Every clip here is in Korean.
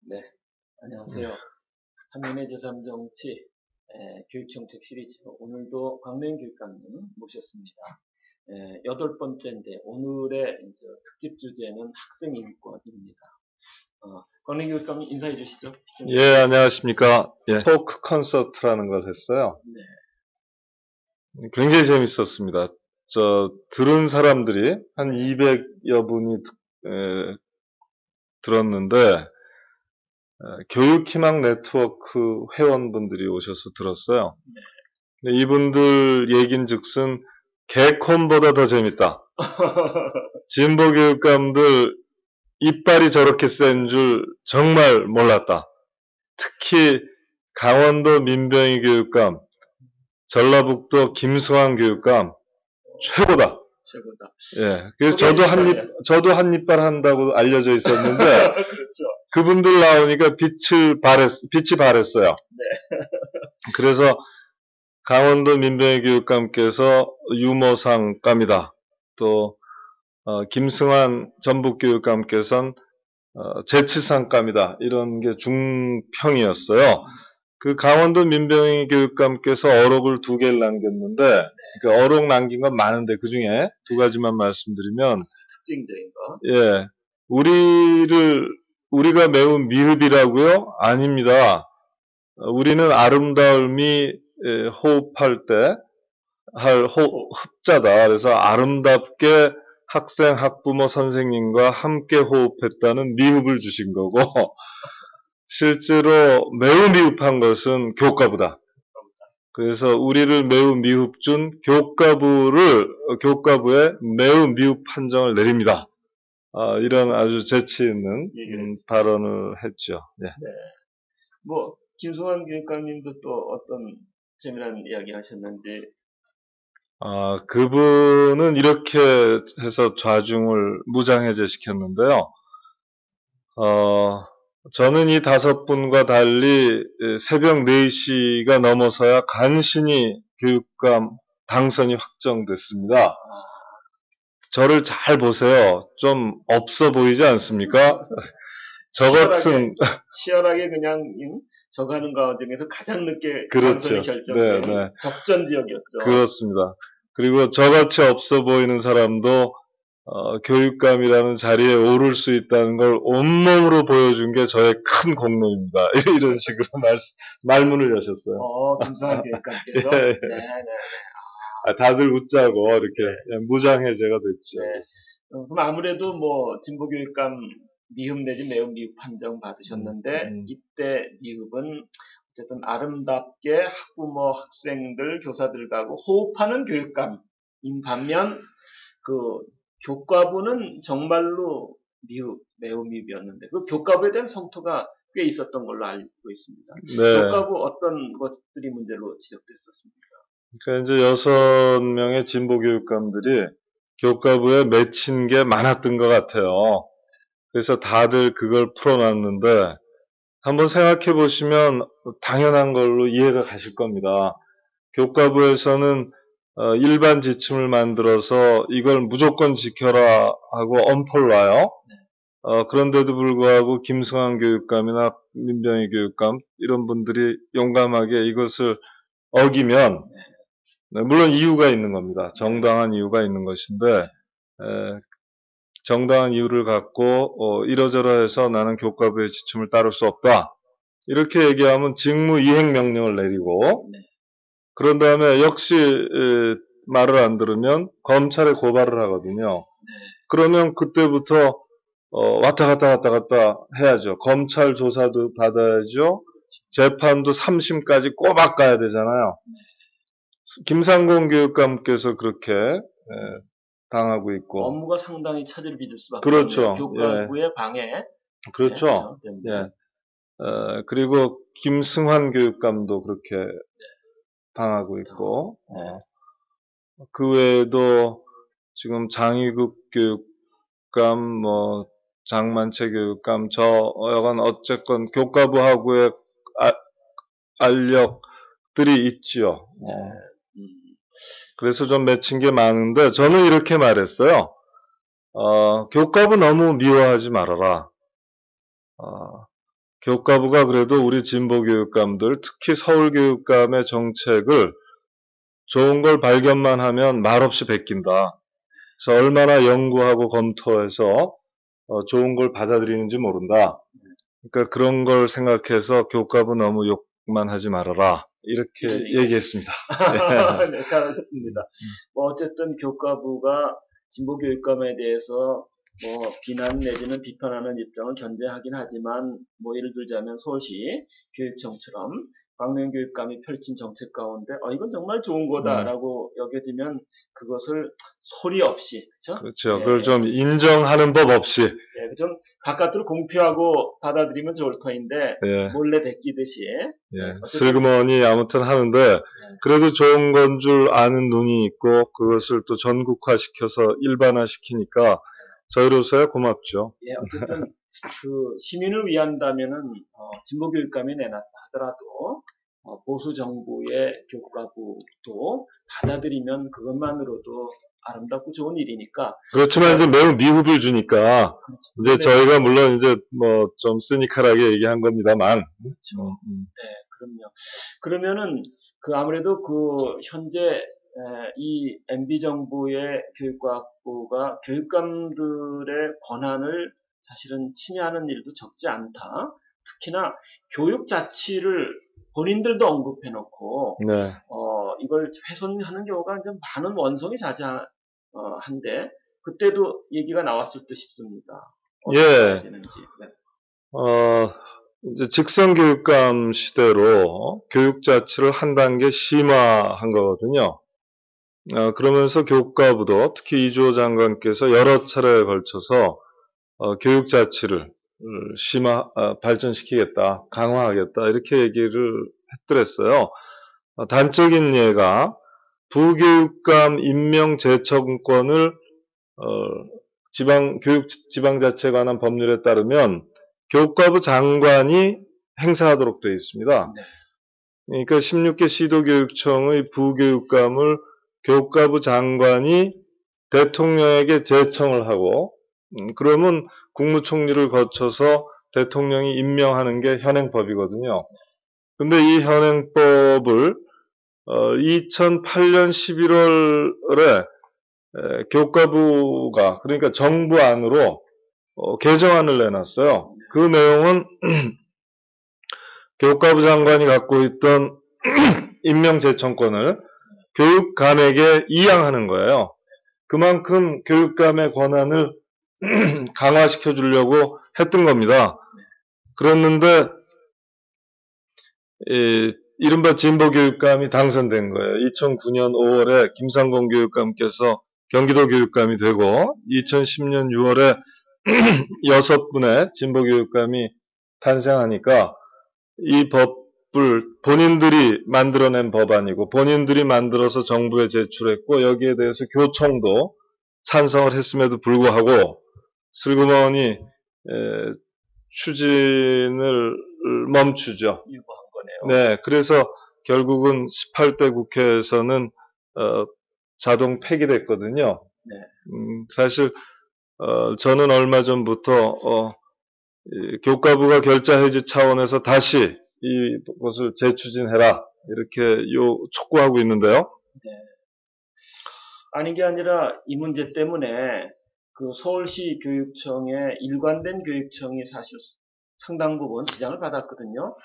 네, 안녕하세요. 한민의 제3정치 교육정책 시리즈 오늘도 광명 교육감님 모셨습니다. 8번째인데 오늘의 이제 특집 주제는 학생 인권입니다. 광명 교육감님 인사해 주시죠. 예, 안녕하십니까. 예, 토크 콘서트라는 걸 했어요. 네. 굉장히 재밌었습니다. 들은 사람들이 한 200여 분이 들었는데, 교육희망 네트워크 회원분들이 오셔서 들었어요. 네. 근데 이분들 얘긴즉슨 개콘보다 더 재밌다. 진보 교육감들 이빨이 저렇게 센 줄 정말 몰랐다. 특히 강원도 민병희 교육감, 전라북도 김수환 교육감 최고다. 최고다. 예. 그래서 저도 한 이빨 한다고 알려져 있었는데 그렇죠. 그분들 나오니까 빛이 발했어요. 네. 그래서 강원도 민병희 교육감께서 유머상 감이다. 또 김승환 전북교육감께서는 재치상 감이다. 이런 게 중평이었어요. 그 강원도 민병희 교육감께서 어록을 2개를 남겼는데, 그 어록 남긴 건 많은데 그 중에 2가지만 말씀드리면, 특징적인 거. 예, 우리가 매우 미흡이라고요? 아닙니다. 우리는 아름다움이 호흡할 때 할 흡자다. 그래서 아름답게 학생, 학부모, 선생님과 함께 호흡했다는 미흡을 주신 거고, 실제로 매우 미흡한 것은 교과부다. 그래서 우리를 매우 미흡 준 교과부에 매우 미흡 판정을 내립니다. 이런 아주 재치 있는 발언을 했죠. 네. 네. 김수환 교육감님도 또 어떤 재미난 이야기 하셨는지. 그분은 이렇게 해서 좌중을 무장해제 시켰는데요. 저는 이 5분과 달리 새벽 4시가 넘어서야 간신히 교육감 당선이 확정됐습니다. 저를 잘 보세요. 좀 없어 보이지 않습니까? 저 같은 치열하게 그냥 저가는 과정에서 가장 늦게 그렇죠. 당선이 결정된 네. 접전 지역이었죠. 그렇습니다. 그리고 저같이 없어 보이는 사람도 교육감이라는 자리에 오를 수 있다는 걸 온몸으로 보여준 게 저의 큰 공로입니다. 이런 식으로 말문을 여셨어요. 김수환 교육감께서. 예. 네. 다들 웃자고 이렇게 무장해제가 됐죠. 네. 그럼 아무래도 진보 교육감 미흡 내지 매우 미흡 판정 받으셨는데 이때 미흡은 어쨌든 아름답게 학부모, 학생들, 교사들하고 호흡하는 교육감인 반면 그 교과부는 정말로 매우 미흡이었는데 그 교과부에 대한 성토가 꽤 있었던 걸로 알고 있습니다. 네. 교과부 어떤 것들이 문제로 지적됐었습니까? 그러니까 이제 6명의 진보 교육감들이 교과부에 맺힌 게 많았던 것 같아요. 그래서 다들 그걸 풀어놨는데 한번 생각해 보시면 당연한 걸로 이해가 가실 겁니다. 교과부에서는 일반 지침을 만들어서 이걸 무조건 지켜라 하고 엄포를 놔요. 그런데도 불구하고 김승환 교육감이나 민병희 교육감 이런 분들이 용감하게 이것을 어기면 물론 이유가 있는 겁니다. 정당한 이유가 있는 것인데 정당한 이유를 갖고 이러저러해서 나는 교과부의 지침을 따를 수 없다. 이렇게 얘기하면 직무이행 명령을 내리고 그런 다음에 역시 말을 안 들으면 검찰에 고발을 하거든요. 그러면 그때부터 왔다 갔다 해야죠. 검찰 조사도 받아야죠. 재판도 3심까지 꼬박 가야 되잖아요. 김상곤 교육감께서 그렇게 당하고 있고 업무가 상당히 차질을 빚을 수밖에 그렇죠. 없네요. 교과부의 방해. 그렇죠. 그리고 김승환 교육감도 그렇게 당하고 있고 그 외에도 지금 장희국 교육감, 장만채 교육감, 여간 어쨌건 교과부하고의 알력들이 있지요. 그래서 좀 맺힌 게 많은데 저는 이렇게 말했어요. 교과부 너무 미워하지 말아라. 교육감부가 그래도 우리 진보교육감들, 특히 서울교육감의 정책을 좋은 걸 발견만 하면 말없이 베낀다. 그래서 얼마나 연구하고 검토해서 좋은 걸 받아들이는지 모른다. 그러니까 그런 걸 생각해서 교육감은 너무 욕만 하지 말아라. 이렇게 얘기했습니다. 네, 잘하셨습니다. 뭐 어쨌든 교육감부가 진보교육감에 대해서 뭐 비난 내지는 비판하는 입장을 견제하긴 하지만 뭐 예를 들자면 서울시 교육청처럼 광명 교육감이 펼친 정책 가운데 이건 정말 좋은 거다라고 여겨지면 그것을 소리 없이 그렇죠. 그걸 좀 인정하는 법 없이 좀 바깥으로 공표하고 받아들이면 좋을 터인데 몰래 베끼듯이 슬그머니 아무튼 하는데 그래도 좋은 건 줄 아는 눈이 있고 그것을 또 전국화시켜서 일반화시키니까 저희로서야 고맙죠. 어쨌든 그 시민을 위한다면은 진보교육감이 내놨다 하더라도 보수 정부의 교육감부도 받아들이면 그것만으로도 아름답고 좋은 일이니까. 그렇지만 이제 매우 미흡을 주니까 이제 저희가 물론 이제 뭐 좀 시니컬하게 얘기한 겁니다만. 그렇죠. 네, 그럼요. 그러면은 그 아무래도 그 현재 이 MB 정부의 교육과학부가 교육감들의 권한을 사실은 침해하는 일도 적지 않다. 특히나 교육 자치를 본인들도 언급해놓고 이걸 훼손하는 경우가 이제 많은 원성이 자자한데 그때도 얘기가 나왔을 듯 싶습니다. 어떻게 되는지. 이제 직선 교육감 시대로 교육 자치를 한 단계 심화한 거거든요. 그러면서 교육과부도 특히 이주호 장관께서 여러 차례에 걸쳐서 교육 자치를 발전시키겠다, 강화하겠다 이렇게 얘기를 했더랬어요. 단적인 예가 부교육감 임명 제청권을 지방자치에 관한 법률에 따르면 교육과부 장관이 행사하도록 되어 있습니다. 그러니까 16개 시도교육청의 부교육감을 교육과부 장관이 대통령에게 제청을 하고 그러면 국무총리를 거쳐서 대통령이 임명하는 게 현행법이거든요. 근데 이 현행법을 2008년 11월에 교육과부가 그러니까 정부 안으로 개정안을 내놨어요. 그 내용은 교육과부 장관이 갖고 있던 임명제청권을 교육감에게 이양하는 거예요. 그만큼 교육감의 권한을 강화시켜 주려고 했던 겁니다. 그랬는데 이른바 진보교육감이 당선된 거예요. 2009년 5월에 김상곤 교육감께서 경기도 교육감이 되고 2010년 6월에 6분의 진보교육감이 탄생하니까 이 법을 본인들이 만들어낸 법안이고 본인들이 만들어서 정부에 제출했고 여기에 대해서 교총도 찬성을 했음에도 불구하고 슬그머니 추진을 멈추죠. 유보한 거네요. 네, 그래서 결국은 18대 국회에서는 자동 폐기됐거든요. 사실 저는 얼마 전부터 교육과부가 결자 해지 차원에서 다시 이것을 재추진해라 이렇게 촉구하고 있는데요. 아닌 게 아니라 이 문제 때문에 그 서울시 교육청의 일관된 교육청이 사실 상당 부분 지장을 받았거든요.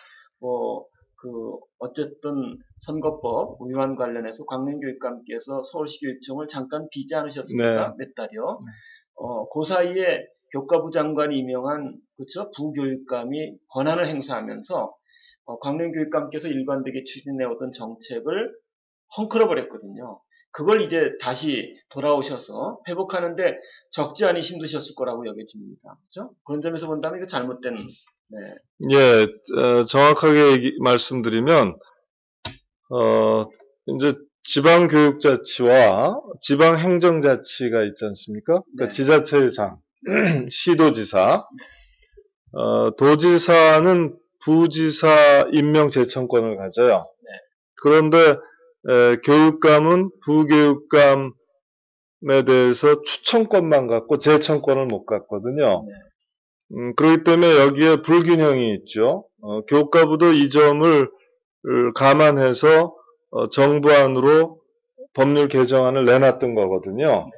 어쨌든 선거법 위반 관련해서 광명교육감께서 서울시 교육청을 잠깐 비지 않으셨습니까? 몇 달이요. 그 사이에 교육과부 장관이 임명한 부교육감이 권한을 행사하면서 광명교육감께서 일관되게 추진해오던 정책을 헝클어버렸거든요. 그걸 이제 다시 돌아오셔서 회복하는데 적지 않이 힘드셨을 거라고 여겨집니다. 그렇죠? 그런 점에서 본다면 이거 잘못된. 정확하게 말씀드리면 이제 지방교육자치와 지방행정자치가 있지 않습니까? 그러니까 지자체의 장, 시도지사, 도지사는 부지사 임명 제청권을 가져요. 그런데 교육감은 부교육감에 대해서 추천권만 갖고 제청권을 못 갖거든요. 그렇기 때문에 여기에 불균형이 있죠. 교육과부도 이 점을 감안해서 정부안으로 법률 개정안을 내놨던 거거든요.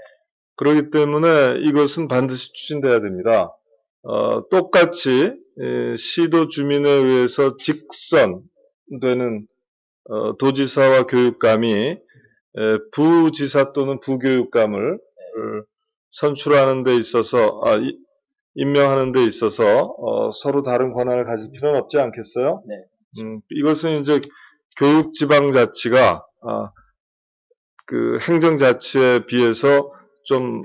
그렇기 때문에 이것은 반드시 추진돼야 됩니다. 똑같이 시도 주민에 의해서 직선되는 도지사와 교육감이 부지사 또는 부교육감을 선출하는 데 있어서 임명하는 데 있어서 서로 다른 권한을 가질 필요는 없지 않겠어요? 네. 이것은 이제 교육지방자치가 그 행정자치에 비해서 좀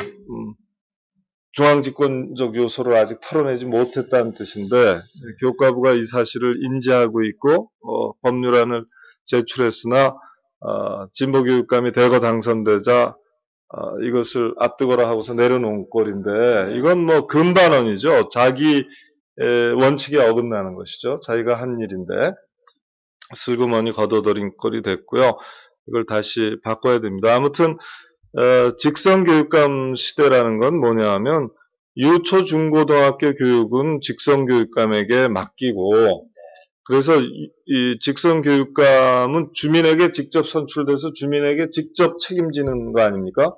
중앙집권적 요소를 아직 털어내지 못했다는 뜻인데 교육과부가 이 사실을 인지하고 있고 법률안을 제출했으나 진보교육감이 대거 당선되자 이것을 앞두거라 하고서 내려놓은 꼴인데 이건 뭐 금반원이죠. 자기 원칙에 어긋나는 것이죠. 자기가 한 일인데 슬그머니 거둬들인 꼴이 됐고요. 이걸 다시 바꿔야 됩니다. 아무튼 직성교육감 시대라는 건 뭐냐 하면 유초, 중고등학교 교육은 직성교육감에게 맡기고 그래서 이 직성교육감은 주민에게 직접 선출돼서 주민에게 직접 책임지는 거 아닙니까?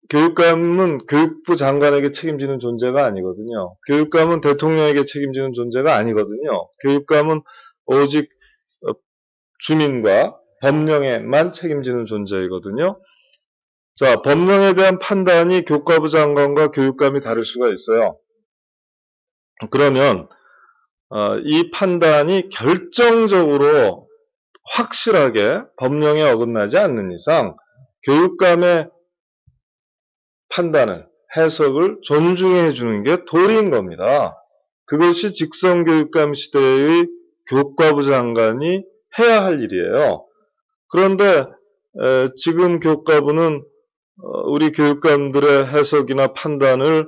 교육감은 교육부 장관에게 책임지는 존재가 아니거든요. 교육감은 대통령에게 책임지는 존재가 아니거든요. 교육감은 오직 주민과 법령에만 책임지는 존재이거든요. 자, 법령에 대한 판단이 교육과부 장관과 교육감이 다를 수가 있어요. 그러면 이 판단이 결정적으로 확실하게 법령에 어긋나지 않는 이상 교육감의 판단을, 해석을 존중해 주는 게 도리인 겁니다. 그것이 직성교육감 시대의 교육과부 장관이 해야 할 일이에요. 그런데 지금 교육과부는 우리 교육감들의 해석이나 판단을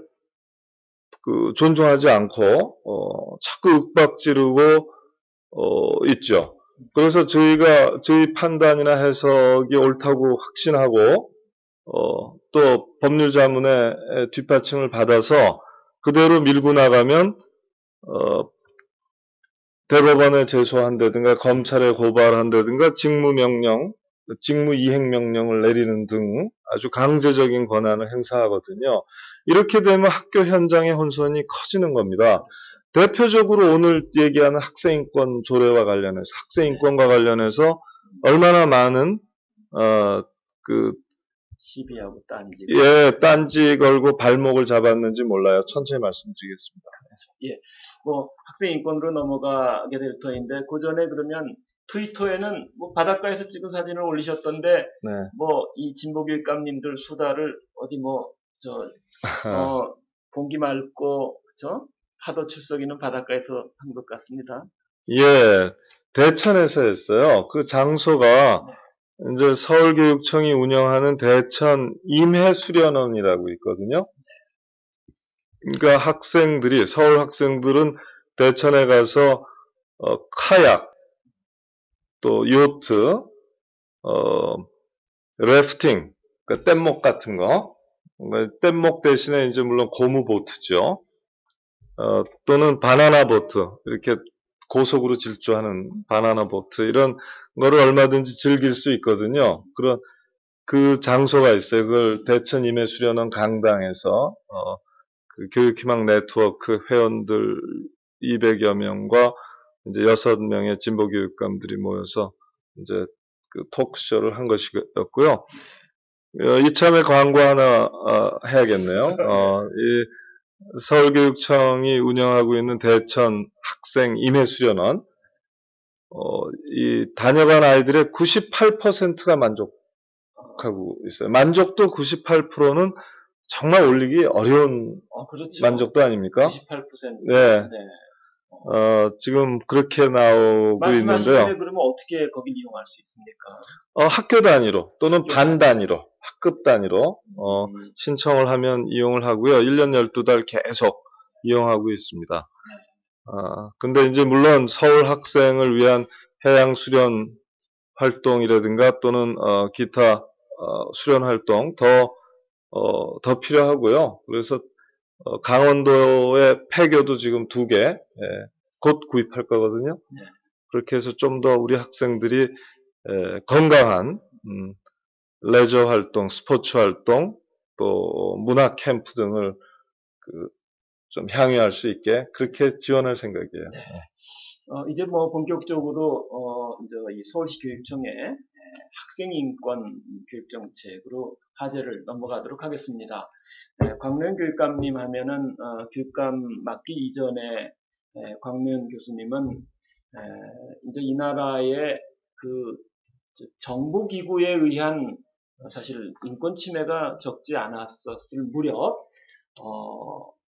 존중하지 않고 자꾸 윽박지르고 있죠. 그래서 저희 판단이나 해석이 옳다고 확신하고 또 법률 자문의 뒷받침을 받아서 그대로 밀고 나가면 대법원에 제소한다든가 검찰에 고발한다든가 직무명령, 직무이행명령을 내리는 등 아주 강제적인 권한을 행사하거든요. 이렇게 되면 학교 현장의 혼선이 커지는 겁니다. 대표적으로 오늘 얘기하는 학생인권 조례와 관련해서 학생인권과 관련해서 얼마나 많은 시비하고 딴지. 예, 딴지 걸고 발목을 잡았는지 몰라요. 천천히 말씀드리겠습니다. 예, 뭐 학생 인권으로 넘어가게 될 터인데 그 전에 그러면 트위터에는 뭐 바닷가에서 찍은 사진을 올리셨던데 네. 뭐 이 진보교육감님들 수다를 어디 공기 맑고 그죠? 파도 출석 있는 바닷가에서 한 것 같습니다. 예, 대천에서 했어요. 그 장소가 이제 서울교육청이 운영하는 대천 임해수련원이라고 있거든요. 그러니까 서울 학생들은 대천에 가서 카약, 또 요트, 래프팅, 그러니까 뗏목 같은 거, 뗏목 대신에 이제 물론 고무보트죠. 또는 바나나 보트, 이렇게 고속으로 질주하는 바나나 보트 이런 거를 얼마든지 즐길 수 있거든요. 그런 그 장소가 있어요. 그걸 대천 임해수련원 강당에서 그 교육희망 네트워크 회원들 200여 명과 이제 6명의 진보 교육감들이 모여서 이제 그 토크쇼를 한 것이었고요. 이참에 광고 하나 해야겠네요. 이 서울교육청이 운영하고 있는 대천 학생 임해수련원, 이 다녀간 아이들의 98%가 만족하고 있어요. 만족도 98%는 정말 올리기 어려운 그렇죠. 만족도 아닙니까? 98%. 네. 지금 그렇게 나오고 있는데요. 그러면 어떻게 거길 이용할 수 있습니까? 학교 단위로 또는 반 단위로, 학급 단위로 신청을 하면 이용을 하고요. 1년 12달 계속 이용하고 있습니다. 근데 이제 물론 서울 학생을 위한 해양 수련 활동이라든가 또는 기타 수련 활동 더 필요하고요. 그래서 강원도에 폐교도 지금 2개, 곧 구입할 거거든요. 네. 그렇게 해서 좀 더 우리 학생들이 건강한 레저 활동, 스포츠 활동, 또 문화 캠프 등을 좀 향유할 수 있게 그렇게 지원할 생각이에요. 네. 이제 뭐 본격적으로 이제 이 서울시 교육청의 학생 인권 교육 정책으로 화제를 넘어가도록 하겠습니다. 광노현 교육감님 하면은 교육감 맡기 이전에 광노현 교수님은 이제 이 나라의 그 정부 기구에 의한 사실 인권 침해가 적지 않았었을 무렵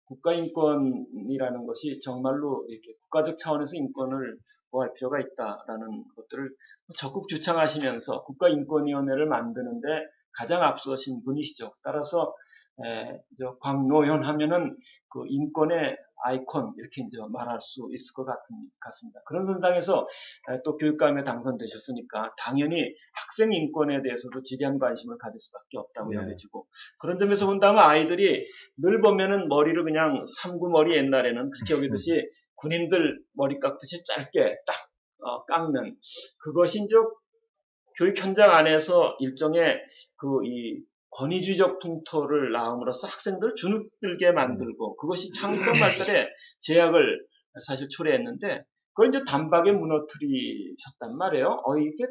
국가인권이라는 것이 정말로 이렇게 국가적 차원에서 인권을 보호할 필요가 있다라는 것들을 적극 주창하시면서 국가인권위원회를 만드는데 가장 앞서신 분이시죠. 따라서 광노현 하면은 그 인권의 아이콘 이렇게 이제 말할 수 있을 것 같습니다. 그런 선상에서 또 교육감에 당선되셨으니까 당연히 학생 인권에 대해서도 지대한 관심을 가질 수밖에 없다고 여겨지고 그런 점에서 본다면 아이들이 늘 보면은 머리를 그냥 삼구머리 옛날에는 그렇게 여기듯이 군인들 머리 깎듯이 짧게 딱 깎는 그것이 이제 교육 현장 안에서 일종의 이 권위주의적 풍토를 낳음으로써 학생들 주눅들게 만들고 그것이 창의성 발달에 제약을 사실 초래했는데 그걸 이제 단박에 무너뜨리셨단 말이에요. 이게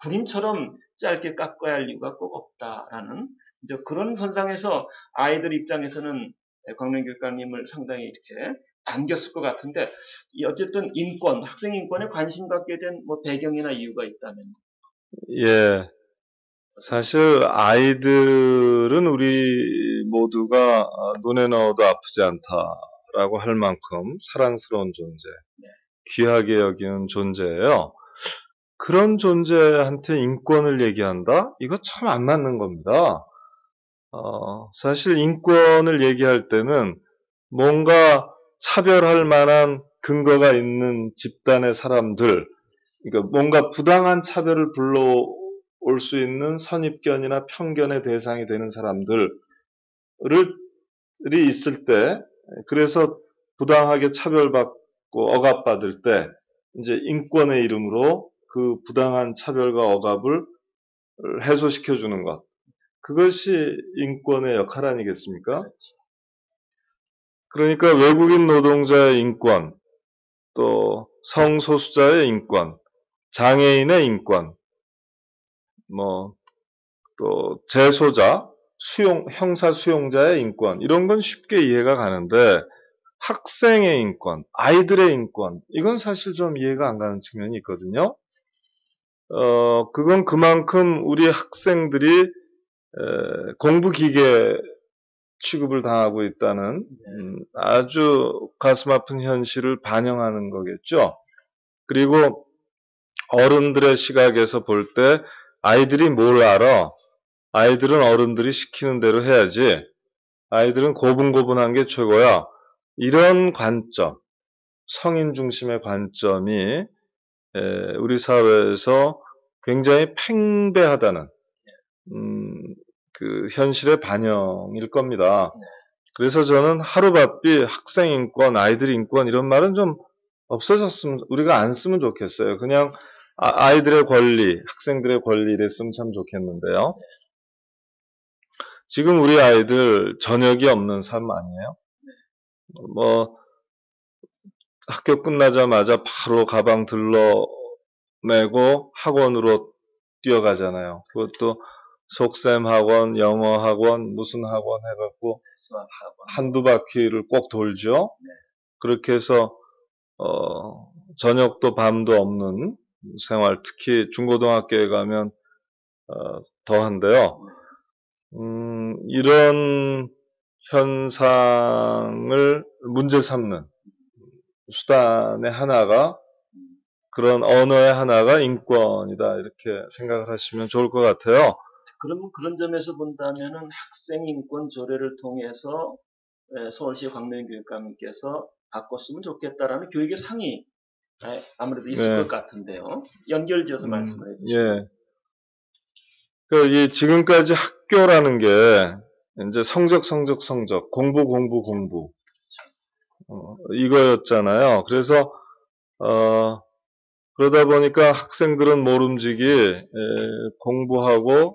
군인처럼 짧게 깎아야 할 이유가 꼭 없다라는 이제 그런 선상에서 아이들 입장에서는 광노현 교육감님을 상당히 이렇게 반겼을 것 같은데 어쨌든 인권, 학생 인권에 관심 갖게 된 뭐 배경이나 이유가 있다면? 예. 사실 아이들은 우리 모두가 눈에 넣어도 아프지 않다라고 할 만큼 사랑스러운 존재, 귀하게 여기는 존재예요. 그런 존재한테 인권을 얘기한다? 이거 참 안 맞는 겁니다. 사실 인권을 얘기할 때는 뭔가 차별할 만한 근거가 있는 집단의 사람들, 그러니까 뭔가 부당한 차별을 불러올 수 있는 선입견이나 편견의 대상이 되는 사람들이 있을 때, 그래서 부당하게 차별받고 억압받을 때, 이제 인권의 이름으로 그 부당한 차별과 억압을 해소시켜주는 것. 그것이 인권의 역할 아니겠습니까? 그러니까 외국인 노동자의 인권, 또 성소수자의 인권, 장애인의 인권, 또 재소자, 형사 수용자의 인권, 이런 건 쉽게 이해가 가는데 학생의 인권, 아이들의 인권, 이건 사실 좀 이해가 안 가는 측면이 있거든요. 그건 그만큼 우리 학생들이 공부 기계 취급을 당하고 있다는 아주 가슴 아픈 현실을 반영하는 거겠죠. 그리고 어른들의 시각에서 볼 때 아이들이 뭘 알아? 아이들은 어른들이 시키는 대로 해야지. 아이들은 고분고분한 게 최고야. 이런 관점, 성인 중심의 관점이 우리 사회에서 굉장히 팽배하다는 그 현실의 반영일 겁니다. 그래서 저는 하루바삐 학생 인권, 아이들 인권 이런 말은 좀 없어졌으면 우리가 안 쓰면 좋겠어요. 그냥 아이들의 권리, 학생들의 권리 이랬으면 참 좋겠는데요. 지금 우리 아이들 저녁이 없는 삶 아니에요? 학교 끝나자마자 바로 가방 들러매고 학원으로 뛰어가잖아요. 그것도 속셈 학원, 영어 학원, 무슨 학원 해갖고 한두 바퀴를 꼭 돌죠. 그렇게 해서 저녁도 밤도 없는 생활, 특히 중고등학교에 가면 더한데요. 이런 현상을 문제 삼는 수단의 하나가, 그런 언어의 하나가 인권이다, 이렇게 생각을 하시면 좋을 것 같아요. 그러면 그런 점에서 본다면은 학생 인권 조례를 통해서 서울시 광노현 교육감께서 바꿨으면 좋겠다라는 교육의 상이 아무래도 있을 것 같은데요. 연결지어서 말씀을 해주시죠. 지금까지 학교라는 게 이제 성적, 공부. 이거였잖아요. 그래서, 그러다 보니까 학생들은 모름지기, 공부하고,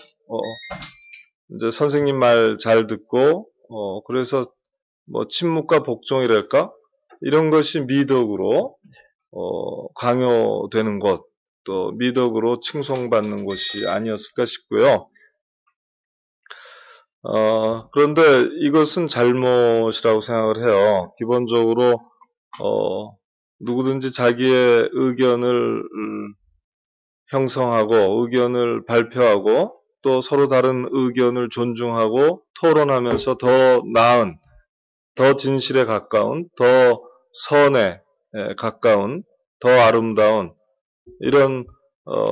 이제 선생님 말 잘 듣고, 그래서 뭐 침묵과 복종이랄까? 이런 것이 미덕으로, 강요되는 것, 또 미덕으로 칭송받는 것이 아니었을까 싶고요. 그런데 이것은 잘못이라고 생각을 해요. 기본적으로, 누구든지 자기의 의견을 형성하고, 의견을 발표하고, 또 서로 다른 의견을 존중하고, 토론하면서 더 나은, 더 진실에 가까운, 더 선에 가까운, 더 아름다운, 이런,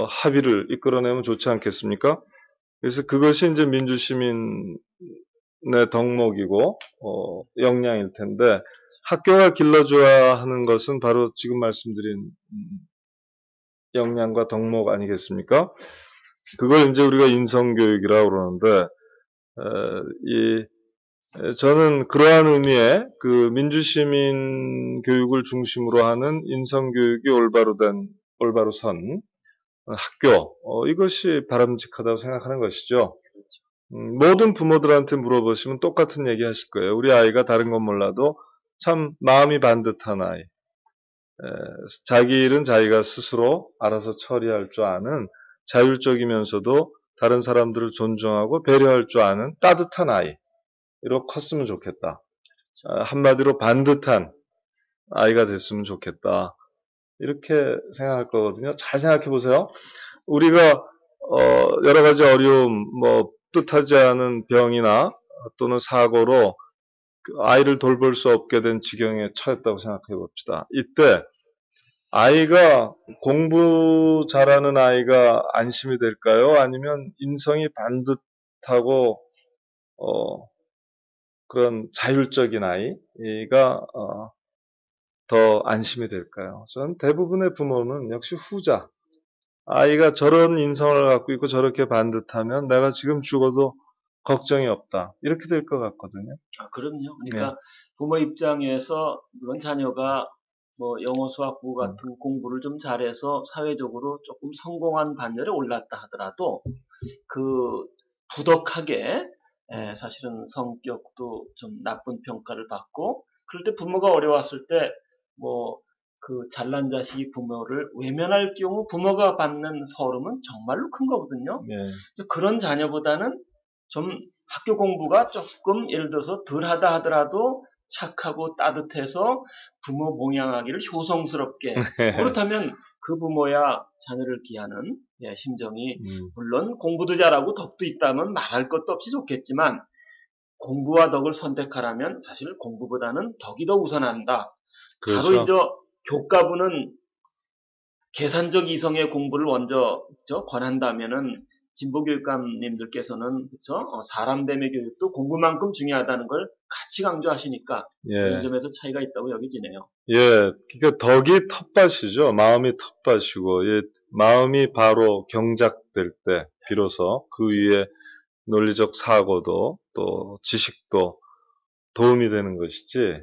합의를 이끌어내면 좋지 않겠습니까? 그래서 그것이 이제 민주시민의 덕목이고, 역량일 텐데, 학교가 길러줘야 하는 것은 바로 지금 말씀드린 역량과 덕목 아니겠습니까? 그걸 이제 우리가 인성교육이라고 그러는데, 저는 그러한 의미의 그 민주시민 교육을 중심으로 하는 인성교육이 올바로 선 학교, 이것이 바람직하다고 생각하는 것이죠. 모든 부모들한테 물어보시면 똑같은 얘기 하실 거예요. 우리 아이가 다른 건 몰라도 참 마음이 반듯한 아이. 자기 일은 자기가 스스로 알아서 처리할 줄 아는 자율적이면서도 다른 사람들을 존중하고 배려할 줄 아는 따뜻한 아이로 컸으면 좋겠다. 한마디로 반듯한 아이가 됐으면 좋겠다. 이렇게 생각할 거거든요. 잘 생각해 보세요. 우리가 여러 가지 어려움, 뭐 뜻하지 않은 병이나 또는 사고로 그 아이를 돌볼 수 없게 된 지경에 처했다고 생각해 봅시다. 이때 아이가 공부 잘하는 아이가 안심이 될까요? 아니면 인성이 반듯하고 그런 자율적인 아이가 더 안심이 될까요? 저는 대부분의 부모는 역시 후자. 아이가 저런 인성을 갖고 있고 저렇게 반듯하면 내가 지금 죽어도 걱정이 없다. 이렇게 될 것 같거든요. 그럼요. 그러니까 부모 입장에서 물론 자녀가 뭐 영어, 수학, 국어 같은 공부를 좀 잘해서 사회적으로 조금 성공한 반열에 올랐다 하더라도 그 부덕하게 사실은 성격도 좀 나쁜 평가를 받고 그럴 때 부모가 어려웠을 때 뭐 그 잘난 자식이 부모를 외면할 경우 부모가 받는 서름은 정말로 큰 거거든요. 그런 자녀보다는 좀 학교 공부가 조금 예를 들어서 덜하다 하더라도 착하고 따뜻해서 부모 봉양하기를 효성스럽게 그렇다면 그 부모야 자녀를 기하는 심정이 물론 공부도 잘하고 덕도 있다면 말할 것도 없이 좋겠지만 공부와 덕을 선택하라면 사실 공부보다는 덕이 더 우선한다. 그렇죠. 바로 이제 교과부는 계산적 이성의 공부를 먼저 권한다면은 진보교육감님들께서는 그렇죠? 사람됨의 교육도 공부만큼 중요하다는 걸 같이 강조하시니까 그런 점에서 차이가 있다고 여기지네요. 그러니까 덕이 텃밭이죠. 마음이 텃밭이고 마음이 바로 경작될 때 비로소 그 위에 논리적 사고도 또 지식도 도움이 되는 것이지.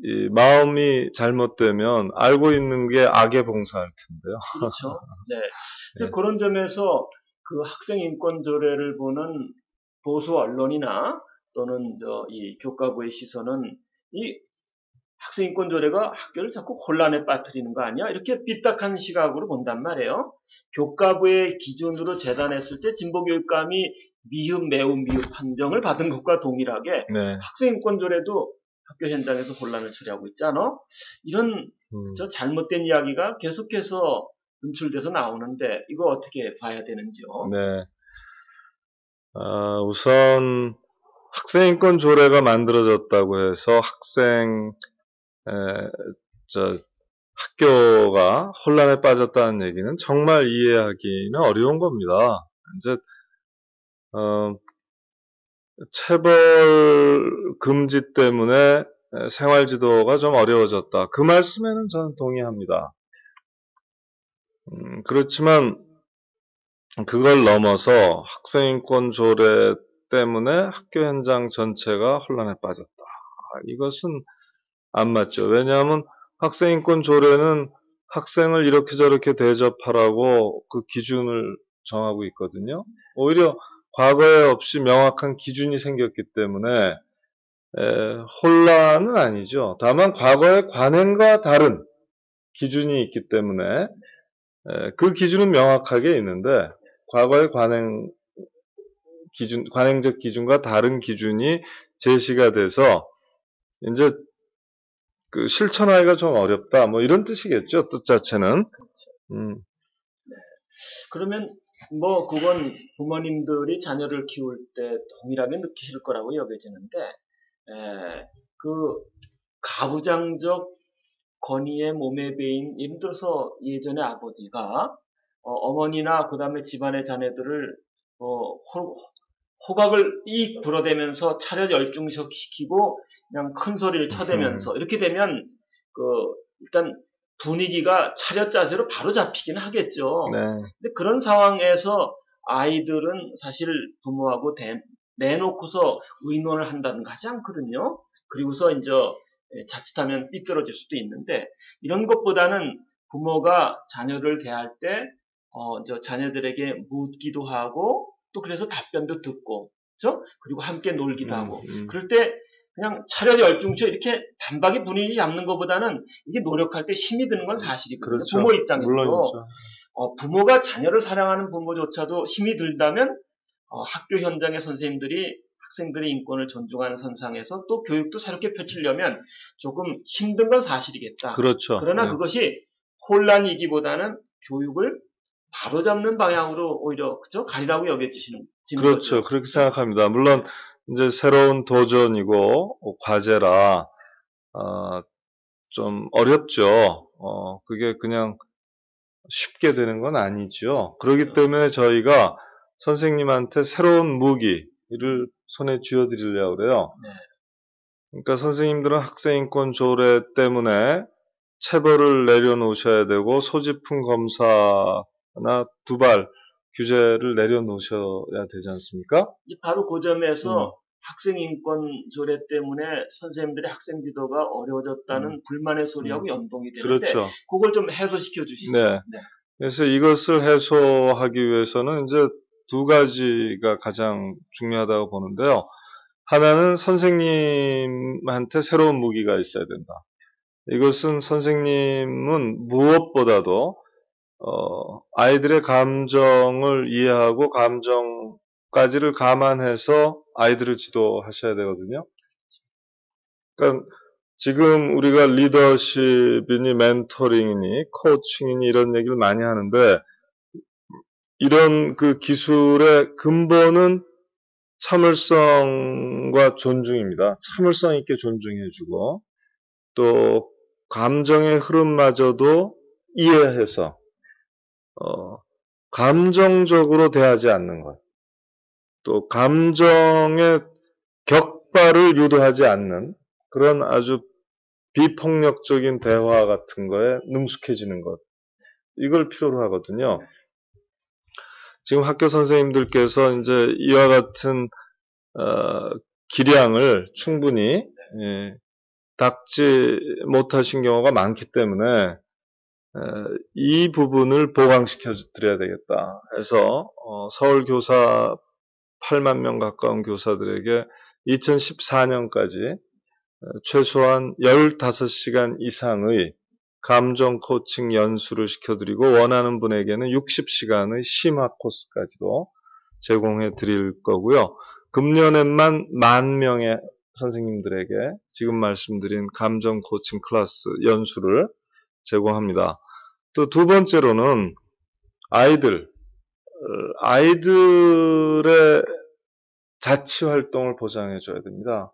이 마음이 잘못되면 알고 있는 게 악에 봉사할 텐데요. 그렇죠. 네. 그런 점에서 그 학생 인권 조례를 보는 보수 언론이나 또는 이 교과부의 시선은 이 학생 인권 조례가 학교를 자꾸 혼란에 빠뜨리는 거 아니야? 이렇게 삐딱한 시각으로 본단 말이에요. 교과부의 기준으로 재단했을 때 진보교육감이 매우 미흡 판정을 받은 것과 동일하게 학생 인권 조례도 학교 현장에서 혼란을 초래하고 있지 않아? 이런 잘못된 이야기가 계속해서 연출돼서 나오는데 이거 어떻게 봐야 되는지요? 우선 학생인권 조례가 만들어졌다고 해서 학교가 혼란에 빠졌다는 얘기는 정말 이해하기는 어려운 겁니다. 이제 체벌 금지 때문에 생활지도가 좀 어려워졌다. 그 말씀에는 저는 동의합니다. 그렇지만 그걸 넘어서 학생인권 조례 때문에 학교 현장 전체가 혼란에 빠졌다. 이것은 안 맞죠. 왜냐하면 학생인권 조례는 학생을 이렇게 저렇게 대접하라고 그 기준을 정하고 있거든요. 오히려 과거에 없이 명확한 기준이 생겼기 때문에 혼란은 아니죠. 다만 과거의 관행과 다른 기준이 있기 때문에 그 기준은 명확하게 있는데 과거의 관행적 기준과 다른 기준이 제시가 돼서 이제 그 실천하기가 좀 어렵다. 뭐 이런 뜻이겠죠. 뜻 자체는. 그러면 뭐 그건 부모님들이 자녀를 키울 때 동일하게 느끼실 거라고 여겨지는데 그 가부장적 권위의 몸에 배인 예를 들어서 예전에 아버지가 어머니나 그 다음에 집안의 자녀들을 호각을 이 불어대면서 차렷 열중시키고 그냥 큰 소리를 쳐대면서 이렇게 되면 일단 분위기가 차렷 자세로 바로 잡히긴 하겠죠. 네. 근데 그런 상황에서 아이들은 사실 부모하고 내놓고서 의논을 한다든가 하지 않거든요. 그리고서 이제 자칫하면 삐뚤어질 수도 있는데 이런 것보다는 부모가 자녀를 대할 때 자녀들에게 묻기도 하고 또 그래서 답변도 듣고 그렇죠? 그리고 함께 놀기도 하고 그럴 때 그냥 차라리 열중쇼 이렇게 단박에 분위기 잡는 것보다는 이게 노력할 때 힘이 드는 건 사실이거든요. 그렇죠. 부모 입장에서도 물론이죠. 부모가 자녀를 사랑하는 부모조차도 힘이 들다면 학교 현장의 선생님들이 학생들의 인권을 존중하는 선상에서 또 교육도 새롭게 펼치려면 조금 힘든 건 사실이겠다. 그렇죠. 그러나 네. 그것이 혼란이기보다는 교육을 바로잡는 방향으로 오히려 그죠? 가리라고 여겨지시는 그렇죠. 거죠. 그렇게 생각합니다. 물론 이제 새로운 도전이고 과제라 좀 어렵죠. 그게 그냥 쉽게 되는 건 아니죠. 그렇기 때문에 저희가 선생님한테 새로운 무기를 손에 쥐어드리려고 그래요. 네. 그러니까 선생님들은 학생인권 조례 때문에 체벌을 내려놓으셔야 되고 소지품 검사나 두발 규제를 내려놓으셔야 되지 않습니까? 바로 그 점에서 학생인권 조례 때문에 선생님들의 학생 지도가 어려워졌다는 불만의 소리하고 연동이 되는데 그렇죠. 그걸 좀 해소시켜 주시죠. 네. 네. 그래서 이것을 해소하기 위해서는 이제 두 가지가 가장 중요하다고 보는데요. 하나는 선생님한테 새로운 무기가 있어야 된다. 이것은 선생님은 무엇보다도 아이들의 감정을 이해하고 감정까지를 감안해서 아이들을 지도하셔야 되거든요. 그러니까 지금 우리가 리더십이니 멘토링이니 코칭이니 이런 얘기를 많이 하는데 이런 그 기술의 근본은 참을성과 존중입니다. 참을성 있게 존중해주고 또 감정의 흐름마저도 이해해서 감정적으로 대하지 않는 것. 또 감정의 격발을 유도하지 않는 그런 아주 비폭력적인 대화 같은 거에 능숙해지는 것. 이걸 필요로 하거든요. 지금 학교 선생님들께서 이제 이와 같은 기량을 충분히 닦지 못하신 경우가 많기 때문에 이 부분을 보강시켜 드려야 되겠다 해서 서울 교사 8만 명 가까운 교사들에게 2014년까지 최소한 15시간 이상의 감정 코칭 연수를 시켜드리고 원하는 분에게는 60시간의 심화 코스까지도 제공해 드릴 거고요. 금년에만 10,000명의 선생님들에게 지금 말씀드린 감정 코칭 클래스 연수를 제공합니다. 또 두 번째로는 아이들의 자치 활동을 보장해 줘야 됩니다.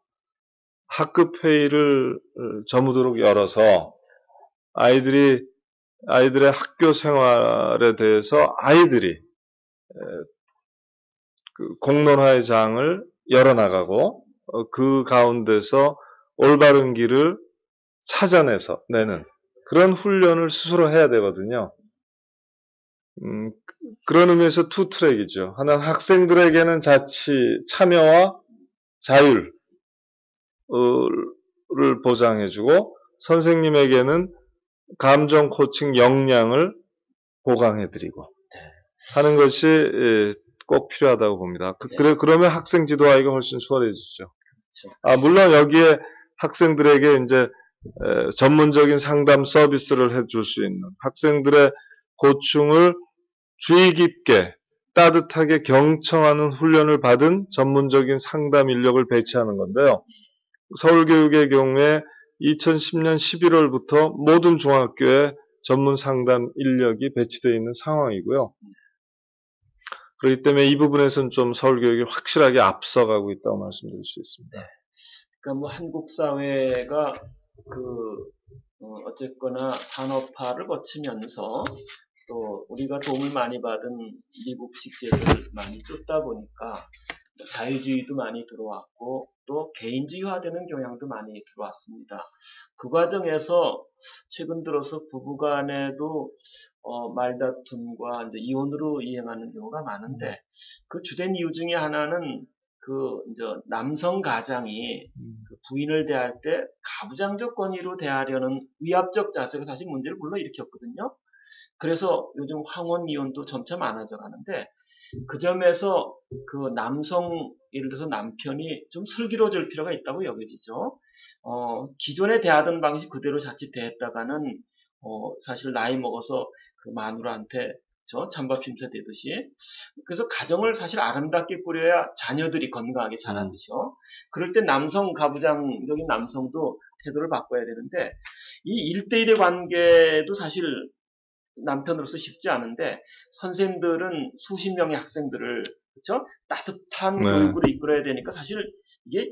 학급 회의를 저무도록 열어서 아이들의 학교 생활에 대해서 아이들이 그 공론화의 장을 열어나가고 그 가운데서 올바른 길을 찾아내서 내는 그런 훈련을 스스로 해야 되거든요. 그런 의미에서 투 트랙이죠. 하나는 학생들에게는 참여와 자율을 보장해주고 선생님에게는 감정 코칭 역량을 보강해드리고 하는 것이 꼭 필요하다고 봅니다. 그러면 학생 지도하기가 훨씬 수월해지죠. 물론 여기에 학생들에게 이제 전문적인 상담 서비스를 해줄 수 있는 학생들의 고충을 주의 깊게 따뜻하게 경청하는 훈련을 받은 전문적인 상담 인력을 배치하는 건데요. 서울교육의 경우에 2010년 11월부터 모든 중학교에 전문 상담 인력이 배치되어 있는 상황이고요. 그렇기 때문에 이 부분에서는 좀 서울교육이 확실하게 앞서가고 있다고 말씀드릴 수 있습니다. 네. 그러니까 뭐 한국 사회가 어쨌거나 산업화를 거치면서 또 우리가 도움을 많이 받은 미국식 제도를 많이 쫓다 보니까 자유주의도 많이 들어왔고 또 개인주의화되는 경향도 많이 들어왔습니다. 그 과정에서 최근 들어서 부부간에도 말다툼과 이제 이혼으로 이행하는 경우가 많은데 그 주된 이유 중에 하나는 이제 남성 가장이 그 부인을 대할 때 가부장적 권위로 대하려는 위압적 자세가 사실 문제를 불러일으켰거든요. 그래서 요즘 황혼 이혼도 점차 많아져 가는데 그 점에서 그 남성, 예를 들어서 남편이 좀 슬기로워질 필요가 있다고 여겨지죠. 기존에 대하던 방식 그대로 자칫 대했다가는 사실 나이 먹어서 그 마누라한테 찬밥 심사 되듯이. 그래서 가정을 사실 아름답게 꾸려야 자녀들이 건강하게 자라듯이요. 그럴 때 가부장적인 남성도 태도를 바꿔야 되는데 이 1대1의 관계도 사실 남편으로서 쉽지 않은데 선생님들은 수십 명의 학생들을 그렇죠? 따뜻한 교육으로 이끌어야 되니까 사실 이게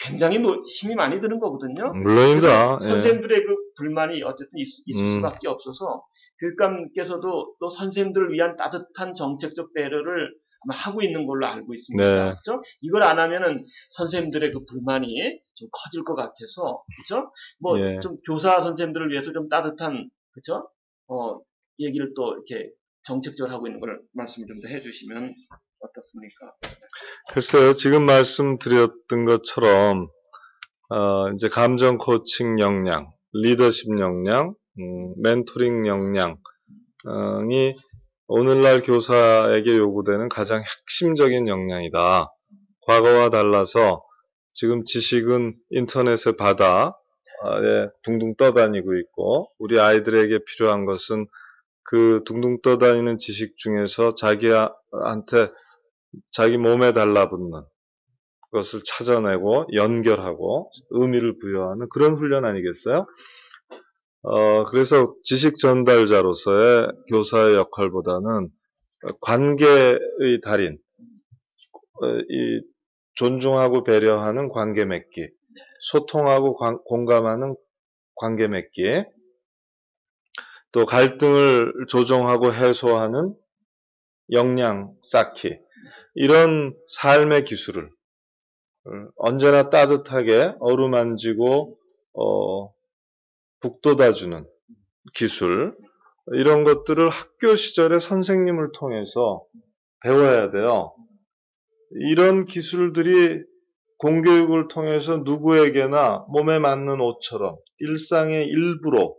굉장히 힘이 많이 드는 거거든요. 물론입니다. 선생님들의 그 불만이 어쨌든 있을 수밖에 없어서 교육감께서도 또 선생님들을 위한 따뜻한 정책적 배려를 아마 하고 있는 걸로 알고 있습니다. 네. 그렇죠? 이걸 안 하면은 선생님들의 그 불만이 좀 커질 것 같아서 그렇죠? 좀 교사 선생님들을 위해서 좀 따뜻한 그렇죠? 얘기를 또 이렇게 정책적으로 하고 있는 걸 말씀을 좀 더 해주시면 어떻습니까? 글쎄요, 지금 말씀드렸던 것처럼, 이제 감정 코칭 역량, 리더십 역량, 멘토링 역량이 오늘날 교사에게 요구되는 가장 핵심적인 역량이다. 과거와 달라서 지금 지식은 인터넷의 바다에 둥둥 떠다니고 있고, 우리 아이들에게 필요한 것은 그 둥둥 떠다니는 지식 중에서 자기 몸에 달라붙는 것을 찾아내고 연결하고 의미를 부여하는 그런 훈련 아니겠어요? 그래서 지식 전달자로서의 교사의 역할보다는 관계의 달인, 이 존중하고 배려하는 관계 맺기, 소통하고 공감하는 관계 맺기, 또 갈등을 조정하고 해소하는 역량 쌓기, 이런 삶의 기술을 언제나 따뜻하게 어루만지고 북돋아주는 기술, 이런 것들을 학교 시절에 선생님을 통해서 배워야 돼요. 이런 기술들이 공교육을 통해서 누구에게나 몸에 맞는 옷처럼 일상의 일부로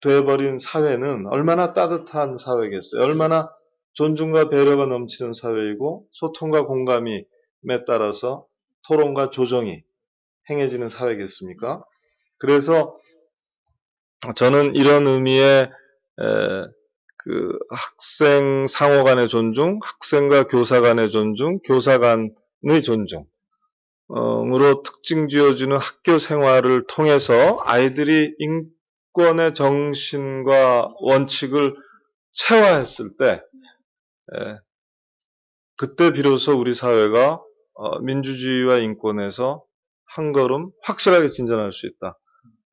되어버린 사회는 얼마나 따뜻한 사회겠어요. 얼마나 존중과 배려가 넘치는 사회이고 소통과 공감에 따라서 토론과 조정이 행해지는 사회겠습니까? 그래서 저는 이런 의미의 그 학생 상호 간의 존중, 학생과 교사 간의 존중, 교사 간의 존중으로 특징 지어주는 학교 생활을 통해서 아이들이 인권의 정신과 원칙을 체화했을 때 그때 비로소 우리 사회가 민주주의와 인권에서 한 걸음 확실하게 진전할 수 있다.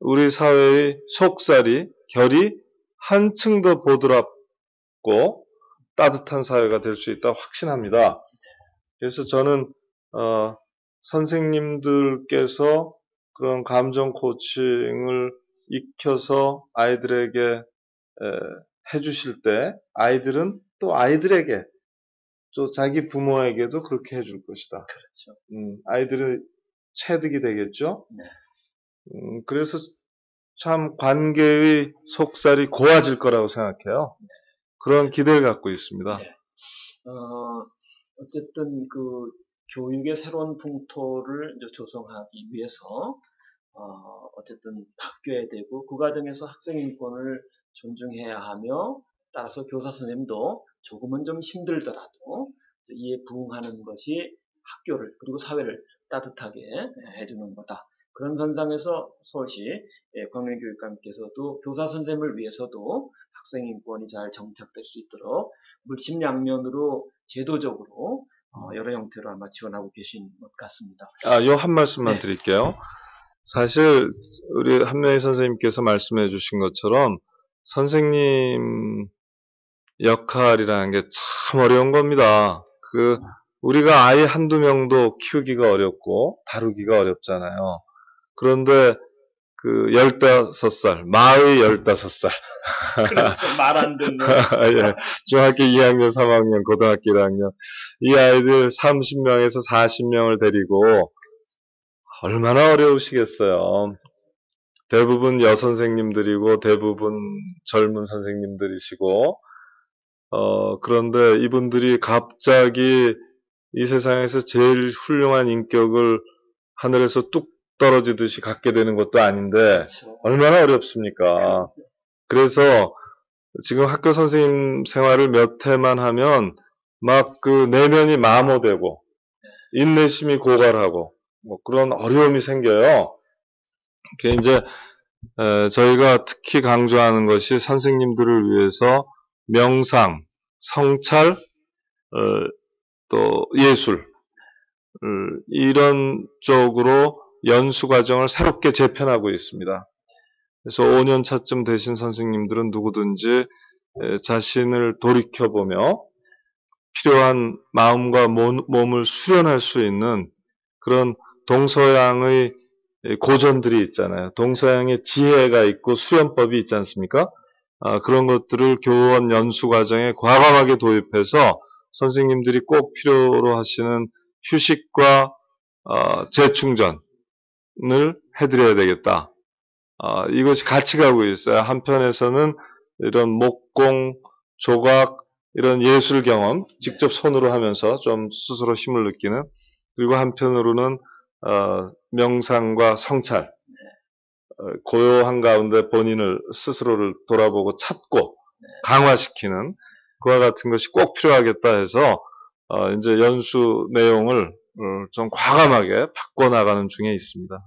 우리 사회의 속살이, 결이 한층 더 보드랍고 따뜻한 사회가 될 수 있다고 확신합니다. 그래서 저는 선생님들께서 그런 감정 코칭을 익혀서 아이들에게 해주실 때 아이들은 또 아이들에게 또 자기 부모에게도 그렇게 해줄 것이다. 그렇죠. 아이들은 체득이 되겠죠. 네. 그래서 참 관계의 속살이 고와질 거라고 생각해요. 네. 그런 기대를 갖고 있습니다. 네. 어쨌든 그 교육의 새로운 풍토를 이제 조성하기 위해서 어쨌든 바뀌어야 되고 그 과정에서 학생 인권을 존중해야 하며 따라서 교사 선생님도 조금은 좀 힘들더라도 이에 부응하는 것이 학교를 그리고 사회를 따뜻하게 해주는 거다. 그런 선상에서 서울시 광명교육감께서도 교사 선생님을 위해서도 학생 인권이 잘 정착될 수 있도록 물심양면으로 제도적으로 여러 형태로 아마 지원하고 계신 것 같습니다. 요 한 말씀만 드릴게요. 사실 우리 한명희 선생님께서 말씀해 주신 것처럼 선생님 역할이라는 게 참 어려운 겁니다. 우리가 아이 한두 명도 키우기가 어렵고 다루기가 어렵잖아요. 그런데 15살, 마의 15살. 그렇죠. 말 안 듣는. 예, 중학교 2학년, 3학년, 고등학교 1학년. 이 아이들 30명에서 40명을 데리고 얼마나 어려우시겠어요. 대부분 여선생님들이고 대부분 젊은 선생님들이시고 그런데 이분들이 갑자기 이 세상에서 제일 훌륭한 인격을 하늘에서 뚝 떨어지듯이 갖게 되는 것도 아닌데 그렇죠. 얼마나 어렵습니까? 그래서 지금 학교 선생님 생활을 몇 해만 하면 막 내면이 마모되고 인내심이 고갈하고 뭐 그런 어려움이 생겨요. 그게 이제 저희가 특히 강조하는 것이 선생님들을 위해서 명상, 성찰, 또 예술 이런 쪽으로 연수 과정을 새롭게 재편하고 있습니다. 그래서 5년 차쯤 되신 선생님들은 누구든지 자신을 돌이켜보며 필요한 마음과 몸을 수련할 수 있는 그런 동서양의 고전들이 있잖아요. 동서양의 지혜가 있고 수련법이 있지 않습니까? 그런 것들을 교원 연수 과정에 과감하게 도입해서 선생님들이 꼭 필요로 하시는 휴식과 재충전을 해드려야 되겠다. 이것이 같이 가고 있어요. 한편에서는 이런 목공, 조각, 이런 예술 경험, 직접 손으로 하면서 좀 스스로 힘을 느끼는, 그리고 한편으로는, 명상과 성찰, 고요한 가운데 본인을, 스스로를 돌아보고 찾고, 강화시키는, 그와 같은 것이 꼭 필요하겠다 해서, 이제 연수 내용을 좀 과감하게 바꿔나가는 중에 있습니다.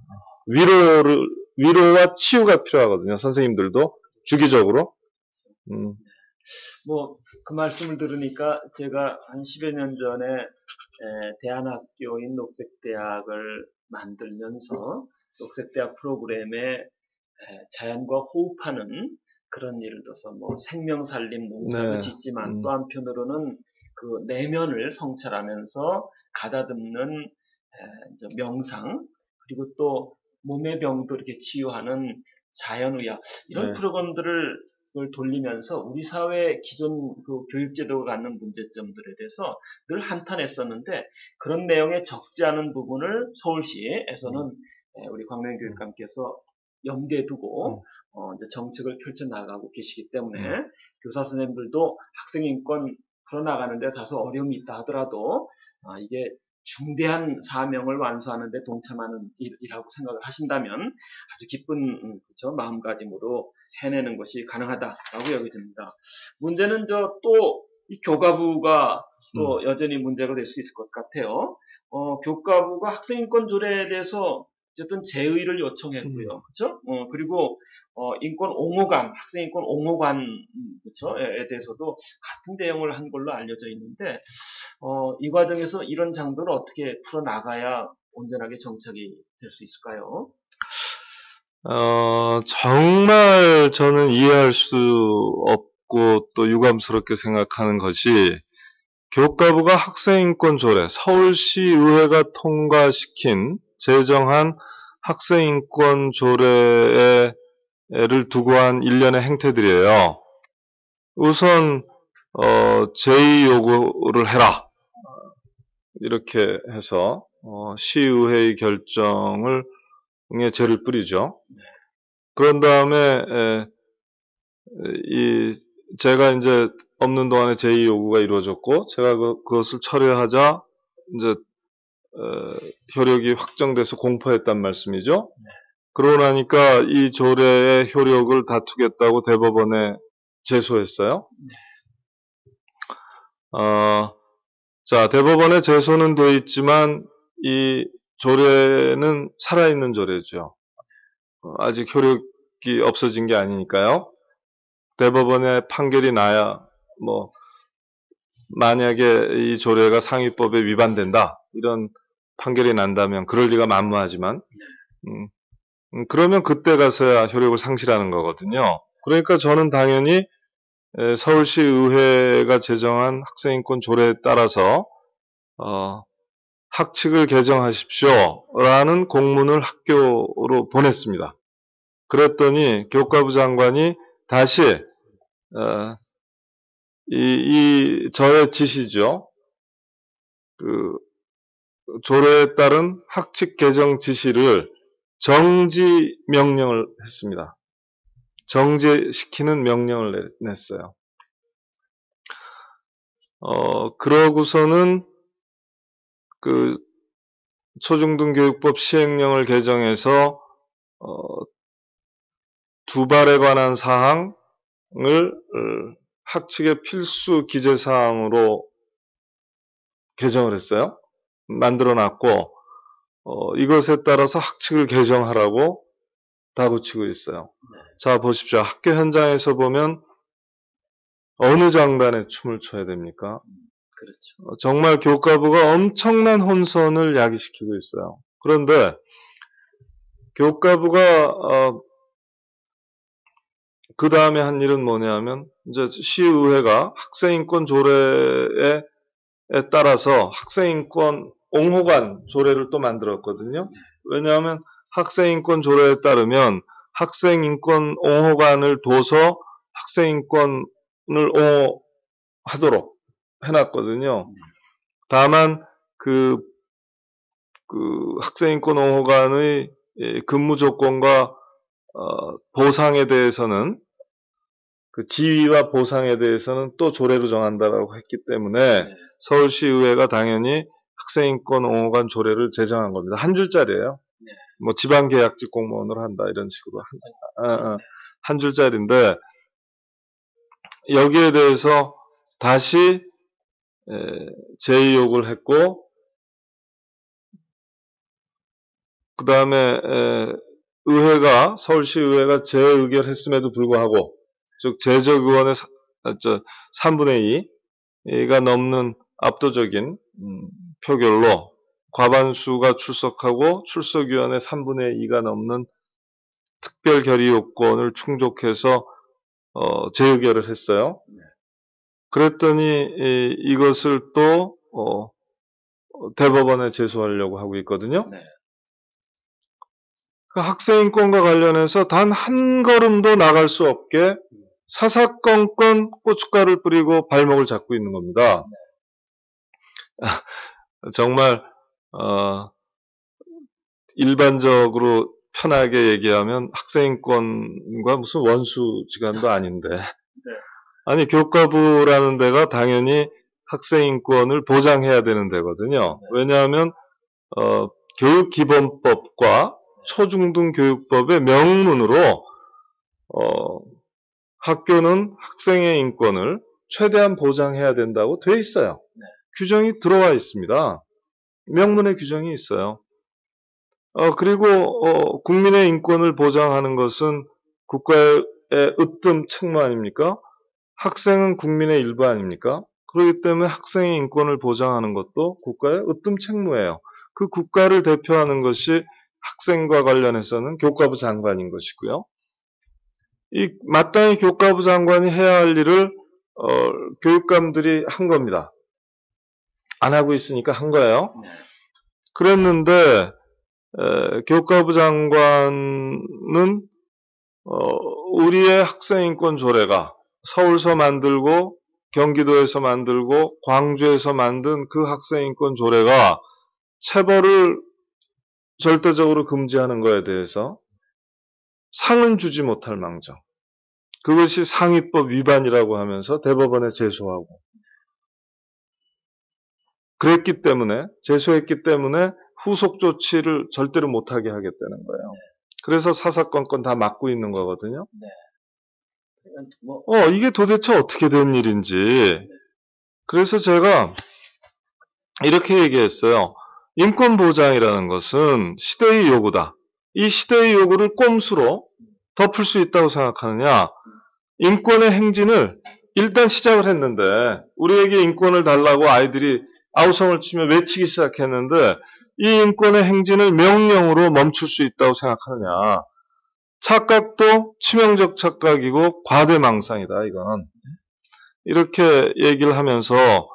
위로와 치유가 필요하거든요. 선생님들도 주기적으로. 그 말씀을 들으니까 제가 한 10여 년 전에 대안학교인 녹색대학을 만들면서 녹색대학 프로그램에 자연과 호흡하는 그런 예를 들어서 생명살림 농사도 짓지만 또 한편으로는 그 내면을 성찰하면서 가다듬는 명상 그리고 또 몸의 병도 이렇게 치유하는 자연의학 이런 프로그램들을 돌리면서 우리 사회 기존 그 교육제도가 갖는 문제점들에 대해서 늘 한탄했었는데 그런 내용에 적지 않은 부분을 서울시에서는 우리 광명교육감께서 염두에 두고 이제 정책을 펼쳐 나가고 계시기 때문에 교사 선생님들도 학생 인권 풀어나가는데 다소 어려움이 있다 하더라도 이게 중대한 사명을 완수하는 데 동참하는 일이라고 생각을 하신다면 아주 기쁜 그쵸? 마음가짐으로 해내는 것이 가능하다라고 여겨집니다. 문제는 또 이 교과부가 또 여전히 문제가 될 수 있을 것 같아요. 교과부가 학생인권 조례에 대해서 어쨌든 제의를 요청했고요. 그렇죠? 그리고 인권 옹호관, 학생인권 옹호관 그렇죠?에 대해서도 같은 대응을 한 걸로 알려져 있는데 이 과정에서 이런 장도를 어떻게 풀어나가야 온전하게 정착이 될 수 있을까요? 정말 저는 이해할 수 없고 또 유감스럽게 생각하는 것이 교과부가 학생인권 조례, 서울시 의회가 통과시킨 제정한 학생인권 조례를 두고 한 일련의 행태들이에요. 우선 제의 요구를 해라. 이렇게 해서 시의회의 결정을 에 죄를 뿌리죠. 그런 다음에 제가 이제 없는 동안에 제의 요구가 이루어졌고 제가 그것을 철회하자 이제 효력이 확정돼서 공포했단 말씀이죠. 그러고 나니까 이 조례의 효력을 다투겠다고 대법원에 제소했어요. 자, 대법원에 제소는 돼 있지만 이 조례는 살아있는 조례죠. 아직 효력이 없어진 게 아니니까요. 대법원의 판결이 나야 만약에 이 조례가 상위법에 위반된다 이런 판결이 난다면 그럴 리가 만무하지만 그러면 그때 가서야 효력을 상실하는 거거든요. 그러니까 저는 당연히 서울시 의회가 제정한 학생인권 조례에 따라서 학칙을 개정하십시오라는 공문을 학교로 보냈습니다. 그랬더니 교육부 장관이 다시 저의 지시죠. 그 조례에 따른 학칙 개정 지시를 정지 명령을 했습니다. 정지시키는 명령을 냈어요. 그러고서는 그 초중등교육법 시행령을 개정해서 두발에 관한 사항을 학칙의 필수 기재사항으로 개정을 했어요. 만들어놨고 이것에 따라서 학칙을 개정하라고 다그치고 있어요. 자, 보십시오. 학교 현장에서 보면 어느 장단에 춤을 춰야 됩니까? 그렇죠. 정말 교육부가 엄청난 혼선을 야기시키고 있어요. 그런데 교육부가 그 다음에 한 일은 뭐냐면 이제 시의회가 학생인권 조례에 따라서 학생인권 옹호관 조례를 또 만들었거든요. 왜냐하면 학생인권 조례에 따르면 학생인권 옹호관을 둬서 학생인권을 옹호하도록 해놨거든요. 다만 그 학생인권 옹호관의 근무 조건과 보상에 대해서는 그 지위와 보상에 대해서는 또 조례로 정한다라고 했기 때문에 서울시의회가 당연히 학생인권 옹호관 조례를 제정한 겁니다. 한 줄짜리예요. 지방계약직 공무원으로 한다 이런 식으로 한 줄짜리인데 여기에 대해서 다시 제의 요구를 했고 그 다음에 서울시의회가 재의결했음에도 불구하고 즉 제적의원의 3분의 2가 넘는 압도적인 표결로 과반수가 출석하고 출석위원의 3분의 2가 넘는 특별 결의 요건을 충족해서 재의결을 했어요. 그랬더니 이것을 또 대법원에 제소하려고 하고 있거든요. 그 학생인권과 관련해서 단 한 걸음도 나갈 수 없게 사사건건 고춧가루를 뿌리고 발목을 잡고 있는 겁니다. 정말 일반적으로 편하게 얘기하면 학생인권과 무슨 원수지간도 아닌데 아니 교육부라는 데가 당연히 학생인권을 보장해야 되는 데거든요. 왜냐하면 교육기본법과 초중등교육법의 명문으로 학교는 학생의 인권을 최대한 보장해야 된다고 돼 있어요. 규정이 들어와 있습니다. 명문의 규정이 있어요. 그리고 국민의 인권을 보장하는 것은 국가의 으뜸 책무 아닙니까? 학생은 국민의 일부 아닙니까? 그렇기 때문에 학생의 인권을 보장하는 것도 국가의 으뜸 책무예요. 그 국가를 대표하는 것이 학생과 관련해서는 교육부 장관인 것이고요. 마땅히 교육부 장관이 해야 할 일을 교육감들이 한 겁니다. 안 하고 있으니까 한 거예요. 그랬는데 교육부 장관은 우리의 학생인권 조례가 서울서 만들고 경기도에서 만들고 광주에서 만든 그 학생인권 조례가 체벌을 절대적으로 금지하는 거에 대해서 상은 주지 못할 망정. 그것이 상위법 위반이라고 하면서 대법원에 제소하고 그랬기 때문에 제소했기 때문에 후속 조치를 절대로 못하게 하겠다는 거예요. 그래서 사사건건 다 막고 있는 거거든요. 이게 도대체 어떻게 된 일인지. 그래서 제가 이렇게 얘기했어요. 인권보장이라는 것은 시대의 요구다. 이 시대의 요구를 꼼수로 덮을 수 있다고 생각하느냐? 인권의 행진을 일단 시작을 했는데 우리에게 인권을 달라고 아이들이 아우성을 치며 외치기 시작했는데 이 인권의 행진을 명령으로 멈출 수 있다고 생각하느냐? 착각도 치명적 착각이고 과대망상이다. 이건 이렇게 얘기를 하면서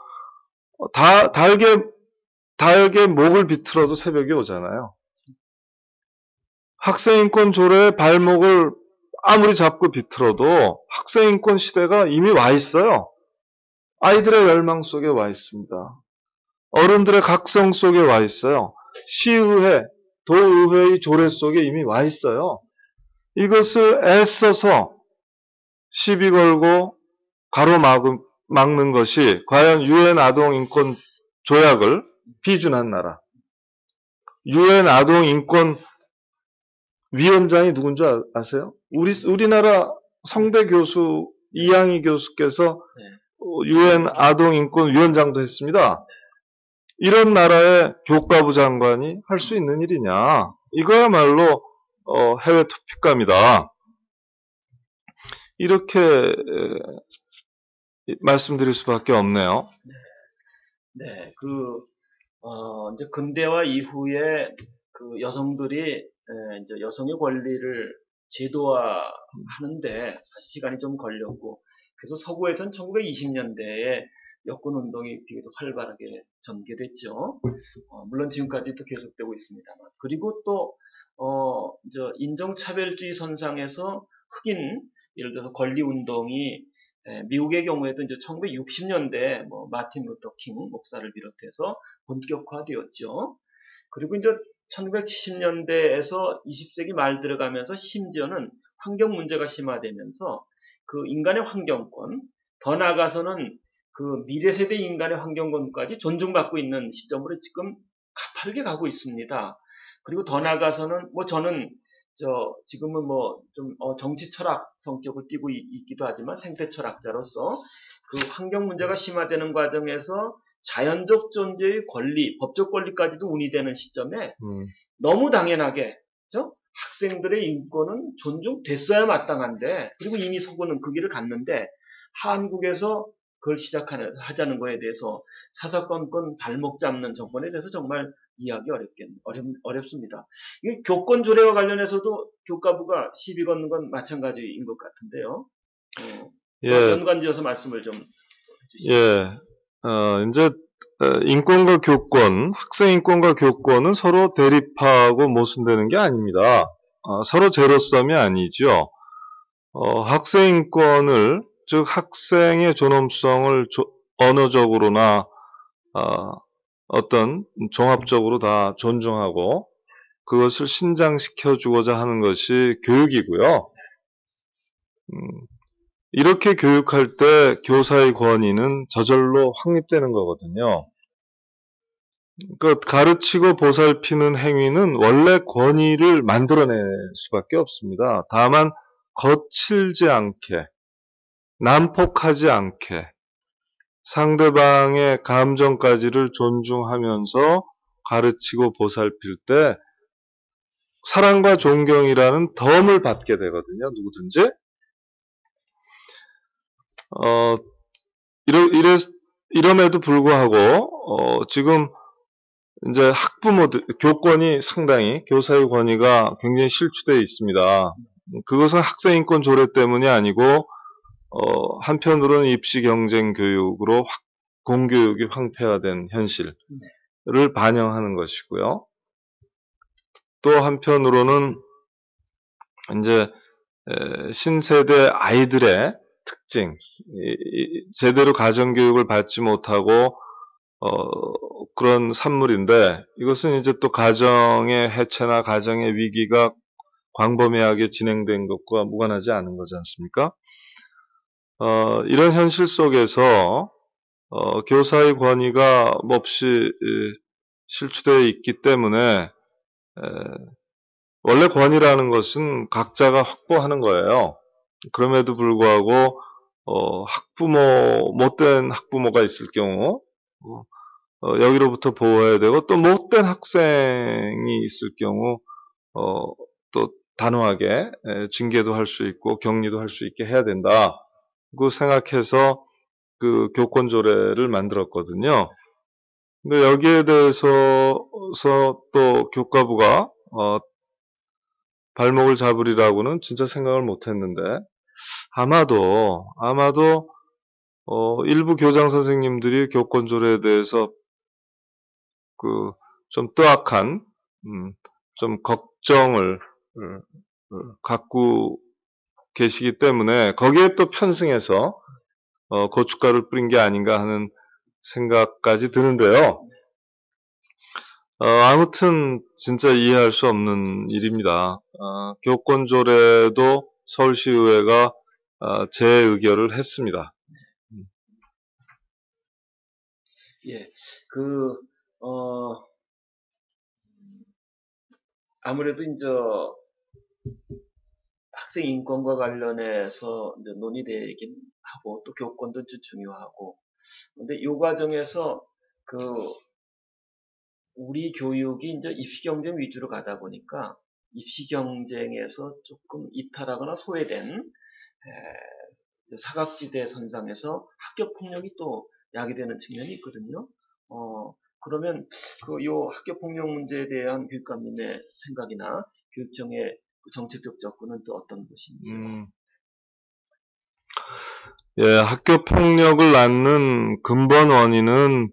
달게 목을 비틀어도 새벽이 오잖아요. 학생인권 조례의 발목을 아무리 잡고 비틀어도 학생인권 시대가 이미 와 있어요. 아이들의 열망 속에 와 있습니다. 어른들의 각성 속에 와 있어요. 시의회, 도의회의 조례 속에 이미 와 있어요. 이것을 애써서 시비 걸고 가로막는 것이 과연 유엔 아동인권 조약을批准한 나라. 유엔 아동인권 위원장이 누군 줄 아세요? 우리나라 성대 교수 이양희 교수께서 유엔 아동인권 위원장도 했습니다. 이런 나라의 교과부 장관이 할 수 있는 일이냐? 이거야말로 해외 투피감이다. 이렇게 말씀드릴 수밖에 없네요. 네, 이제 근대화 이후에 그 여성들이 이제 여성의 권리를 제도화하는데 사실 시간이 좀 걸렸고, 그래서 서구에서는 1920년대에 여권운동이 비교적 활발하게 전개됐죠. 물론 지금까지도 계속되고 있습니다만. 그리고 또, 이제 인종차별주의 선상에서 흑인, 예를 들어서 권리운동이 미국의 경우에도 이제 1960년대 마틴 루터 킹 목사를 비롯해서 본격화되었죠. 그리고 이제 1970년대에서 20세기 말 들어가면서 심지어는 환경 문제가 심화되면서 그 인간의 환경권, 더 나아가서는 그 미래 세대 인간의 환경권까지 존중받고 있는 시점으로 지금 가파르게 가고 있습니다. 그리고 더 나아가서는 저는 지금은 좀 정치 철학 성격을 띠고 있기도 하지만 생태 철학자로서 그 환경 문제가 심화되는 과정에서 자연적 존재의 권리, 법적 권리까지도 운이되는 시점에 너무 당연하게 학생들의 인권은 존중됐어야 마땅한데, 그리고 이미 서구는 그 길을 갔는데 한국에서 그걸 하자는 거에 대해서 사사건건 발목 잡는 정권에 대해서 정말 이해하기 어렵습니다. 이게 교권 조례와 관련해서도 교과부가 시비 걷는 건 마찬가지인 것 같은데요. 연관지어서 말씀을 좀 해주시죠. 예. 이제 인권과 교권, 학생인권과 교권은 서로 대립하고 모순되는 게 아닙니다. 서로 제로섬이 아니죠. 학생인권을, 즉 학생의 존엄성을 언어적으로나 어떤 종합적으로 다 존중하고 그것을 신장시켜 주고자 하는 것이 교육이고요. 이렇게 교육할 때 교사의 권위는 저절로 확립되는 거거든요. 가르치고 보살피는 행위는 원래 권위를 만들어낼 수밖에 없습니다. 다만 거칠지 않게, 난폭하지 않게, 상대방의 감정까지를 존중하면서 가르치고 보살필 때 사랑과 존경이라는 덤을 받게 되거든요. 누구든지. 이럼에도 불구하고 지금 이제 학부모들 교권이 상당히 교사의 권위가 굉장히 실추되어 있습니다. 그것은 학생인권 조례 때문이 아니고 한편으로는 입시 경쟁 교육으로 공교육이 황폐화된 현실을 반영하는 것이고요. 또 한편으로는 이제 신세대 아이들의 특징, 제대로 가정교육을 받지 못하고 그런 산물인데 이것은 이제 또 가정의 해체나 가정의 위기가 광범위하게 진행된 것과 무관하지 않은 거지 않습니까? 이런 현실 속에서 교사의 권위가 몹시 실추되어 있기 때문에 원래 권위라는 것은 각자가 확보하는 거예요. 그럼에도 불구하고 못된 학부모가 있을 경우 여기로부터 보호해야 되고 또 못된 학생이 있을 경우 또 단호하게 징계도 할 수 있고 격리도 할 수 있게 해야 된다. 그 생각해서 그 교권조례를 만들었거든요. 근데 여기에 대해서 또 교과부가 발목을 잡으리라고는 진짜 생각을 못했는데 아마도 일부 교장 선생님들이 교권조례에 대해서 그 좀 뜨악한 좀 걱정을 갖고 계시기 때문에 거기에 또 편승해서 고춧가루를 뿌린 게 아닌가 하는 생각까지 드는데요. 아무튼 진짜 이해할 수 없는 일입니다. 교권조례도 서울시의회가 재의결을 했습니다. 예, 아무래도 이제 학생 인권과 관련해서 이제 논의되긴 하고 또 교권도 중요하고 근데 이 과정에서 우리 교육이 이제 입시 경쟁 위주로 가다 보니까 입시 경쟁에서 조금 이탈하거나 소외된 사각지대 선상에서 학교 폭력이 또 야기되는 측면이 있거든요. 그러면 요 학교 폭력 문제에 대한 교육감님의 생각이나 교육청의 정책적 접근은 또 어떤 것인지요? 예, 학교 폭력을 낳는 근본 원인은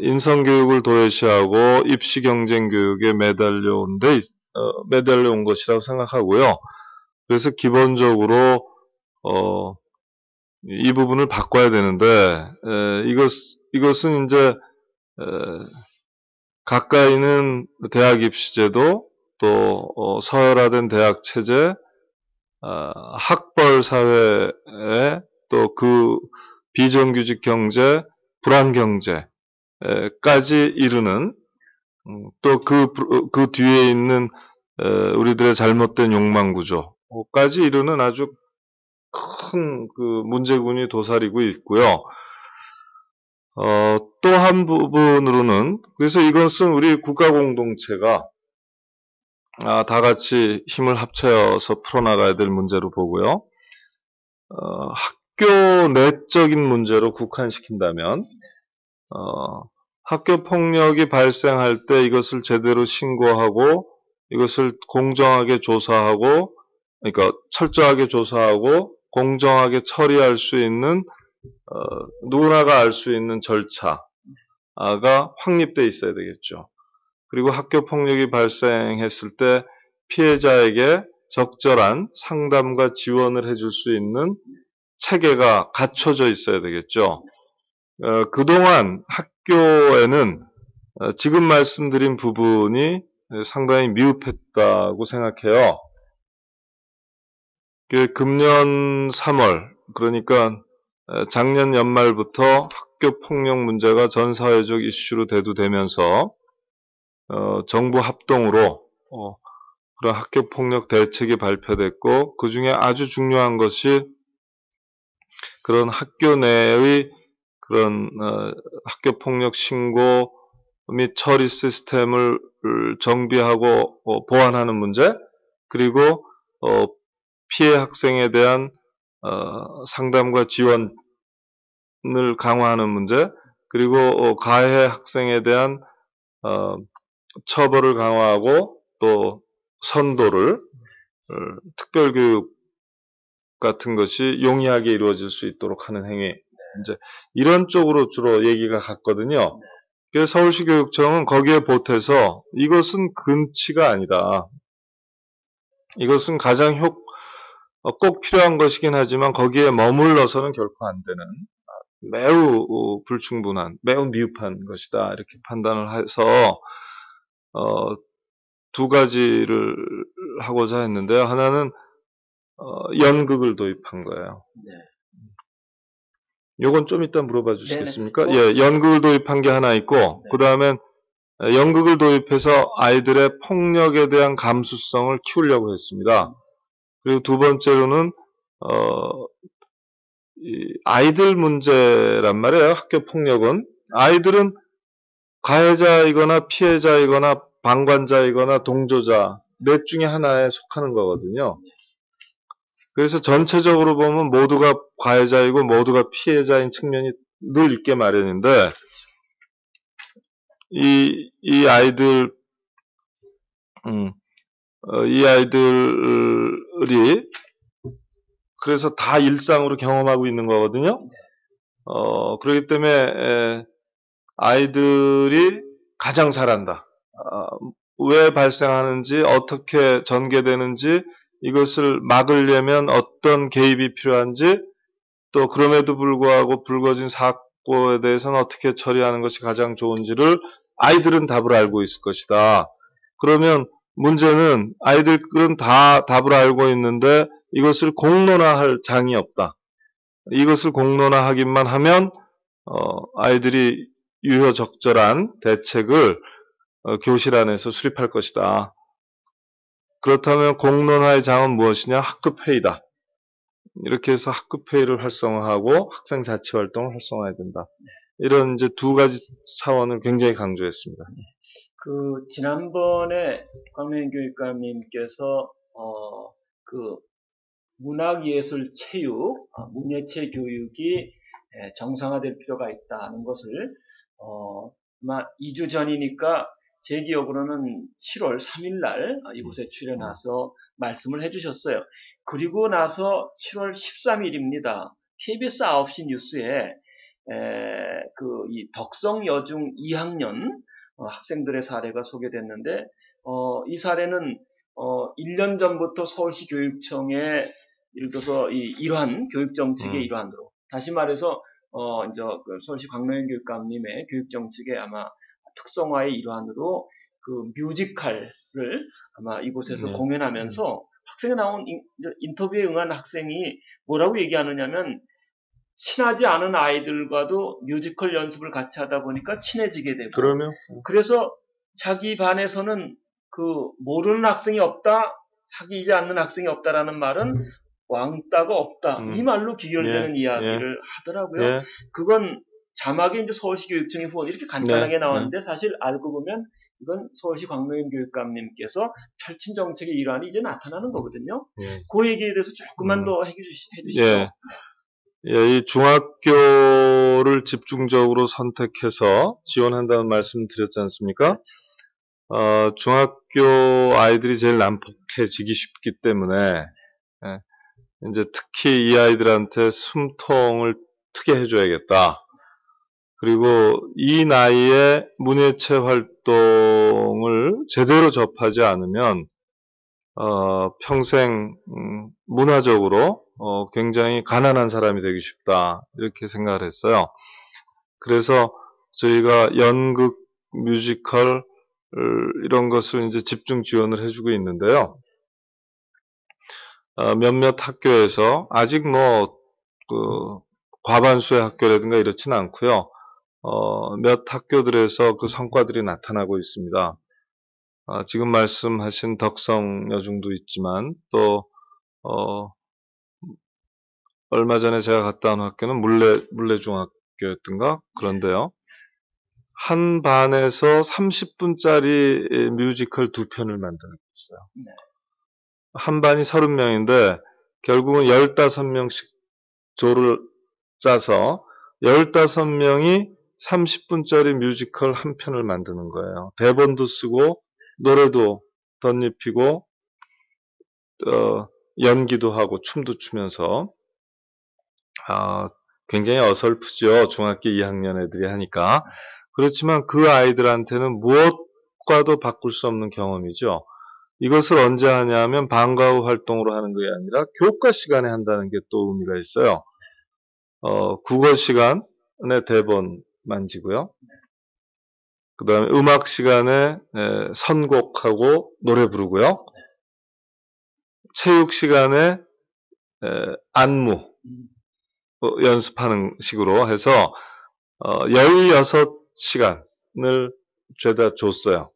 인성교육을 도외시하고 입시 경쟁 교육에 매달려 온 것이라고 생각하고요. 그래서 기본적으로 이 부분을 바꿔야 되는데 이것은 이제 가까이는 대학 입시제도 또 서열화된 대학 체제 학벌 사회에 또 그 비정규직 경제, 불안 경제까지 이르는 또 그 뒤에 있는 우리들의 잘못된 욕망 구조까지 이르는 아주 큰 그 문제군이 도사리고 있고요. 또 한 부분으로는 그래서 이것은 우리 국가 공동체가 다 같이 힘을 합쳐서 풀어나가야 될 문제로 보고요. 학교 내적인 문제로 국한시킨다면 학교 폭력이 발생할 때 이것을 제대로 신고하고 이것을 공정하게 조사하고 그러니까 철저하게 조사하고 공정하게 처리할 수 있는 누구나가 알 수 있는 절차가 확립되어 있어야 되겠죠. 그리고 학교 폭력이 발생했을 때 피해자에게 적절한 상담과 지원을 해줄 수 있는 체계가 갖춰져 있어야 되겠죠. 그동안 학교에는 지금 말씀드린 부분이 상당히 미흡했다고 생각해요. 금년 3월, 그러니까 작년 연말부터 학교 폭력 문제가 전 사회적 이슈로 대두되면서 정부 합동으로 그런 학교 폭력 대책이 발표됐고 그 중에 아주 중요한 것이 그런 학교 내의 그런 학교 폭력 신고 및 처리 시스템을 정비하고 보완하는 문제 그리고 피해 학생에 대한 상담과 지원을 강화하는 문제 그리고 가해 학생에 대한 처벌을 강화하고 또 선도를 특별교육 같은 것이 용이하게 이루어질 수 있도록 하는 행위 이제 이런 쪽으로 주로 얘기가 갔거든요. 그래서 서울시 교육청은 거기에 보태서 이것은 근치가 아니다. 이것은 가장 꼭 필요한 것이긴 하지만 거기에 머물러서는 결코 안 되는 매우 불충분한, 매우 미흡한 것이다. 이렇게 판단을 해서 두 가지를 하고자 했는데요. 하나는 연극을 도입한 거예요. 네. 요건 좀 이따 물어봐 주시겠습니까? 네네. 예, 연극을 도입한 게 하나 있고, 네. 그 다음엔 연극을 도입해서 아이들의 폭력에 대한 감수성을 키우려고 했습니다. 그리고 두 번째로는, 이 아이들 문제란 말이에요. 학교 폭력은. 아이들은 가해자이거나 피해자이거나 방관자이거나 동조자, 넷 중에 하나에 속하는 거거든요. 그래서 전체적으로 보면 모두가 가해자이고 모두가 피해자인 측면이 늘 있게 마련인데, 이 아이들, 이 아이들이 그래서 다 일상으로 경험하고 있는 거거든요. 그렇기 때문에 아이들이 가장 잘한다. 왜 발생하는지, 어떻게 전개되는지, 이것을 막으려면 어떤 개입이 필요한지, 또 그럼에도 불구하고 불거진 사고에 대해서는 어떻게 처리하는 것이 가장 좋은지를 아이들은 답을 알고 있을 것이다. 그러면 문제는 아이들은 다 답을 알고 있는데 이것을 공론화할 장이 없다. 이것을 공론화하기만 하면 아이들이 유효적절한 대책을 교실 안에서 수립할 것이다. 그렇다면 공론화의 장은 무엇이냐? 학급회의다. 이렇게 해서 학급회의를 활성화하고 학생 자치 활동을 활성화해야 된다. 이런 이제 두 가지 차원을 굉장히 강조했습니다. 지난번에 광명인 교육감님께서 그 문학예술 체육, 문예체 교육이 정상화될 필요가 있다는 것을 아마 2주 전이니까 제 기억으로는 7월 3일 날 이곳에 출연해서 말씀을 해주셨어요. 그리고 나서 7월 13일입니다. KBS 9시 뉴스에 이 덕성여중 2학년 학생들의 사례가 소개됐는데 이 사례는 1년 전부터 서울시 교육청에 예를 들어서 이 일환 교육정책의 일환으로 다시 말해서 이제 그 서울시 광명인 교육감님의 교육정책의 아마 특성화의 일환으로 그 뮤지컬을 아마 이곳에서 공연하면서 학생에 나온 인터뷰에 응한 학생이 뭐라고 얘기하느냐면 친하지 않은 아이들과도 뮤지컬 연습을 같이 하다 보니까 친해지게 되고 그래서 자기 반에서는 그 모르는 학생이 없다, 사귀지 않는 학생이 없다라는 말은 왕따가 없다. 이 말로 귀결되는 이야기를 하더라고요. 그건 자막에 이제 서울시 교육청의 후원 이렇게 간단하게 나왔는데 사실 알고 보면 이건 서울시 광명인 교육감님께서 펼친 정책의 일환이 이제 나타나는 거거든요. 그 얘기에 대해서 조금만 더 해주시죠. 이 중학교를 집중적으로 선택해서 지원한다는 말씀 드렸지 않습니까? 중학교 아이들이 제일 난폭해지기 쉽기 때문에 이제 특히 이 아이들한테 숨통을 트게 해줘야겠다. 그리고 이 나이에 문예체 활동을 제대로 접하지 않으면 평생 문화적으로 굉장히 가난한 사람이 되기 쉽다. 이렇게 생각을 했어요. 그래서 저희가 연극, 뮤지컬 이런 것을 이제 집중 지원을 해주고 있는데요. 몇몇 학교에서 아직 과반수의 학교라든가 이렇지는 않고요. 몇 학교들에서 그 성과들이 나타나고 있습니다. 지금 말씀하신 덕성여중도 있지만 또 얼마 전에 제가 갔다 온 학교는 물레중학교였던가 그런데요. 한 반에서 30분짜리 뮤지컬 2편을 만들고 있어요. 한 반이 30명인데 결국은 15명씩 조를 짜서 15명이 30분짜리 뮤지컬 한 편을 만드는 거예요. 대본도 쓰고 노래도 덧입히고 연기도 하고 춤도 추면서 굉장히 어설프죠. 중학교 2학년 애들이 하니까. 그렇지만 그 아이들한테는 무엇과도 바꿀 수 없는 경험이죠. 이것을 언제 하냐면 방과 후 활동으로 하는 게 아니라 교과 시간에 한다는 게 또 의미가 있어요. 국어 시간에 대본 만지고요. 그 다음에 음악 시간에 선곡하고 노래 부르고요. 체육 시간에 안무 연습하는 식으로 해서 16시간을 죄다 줬어요.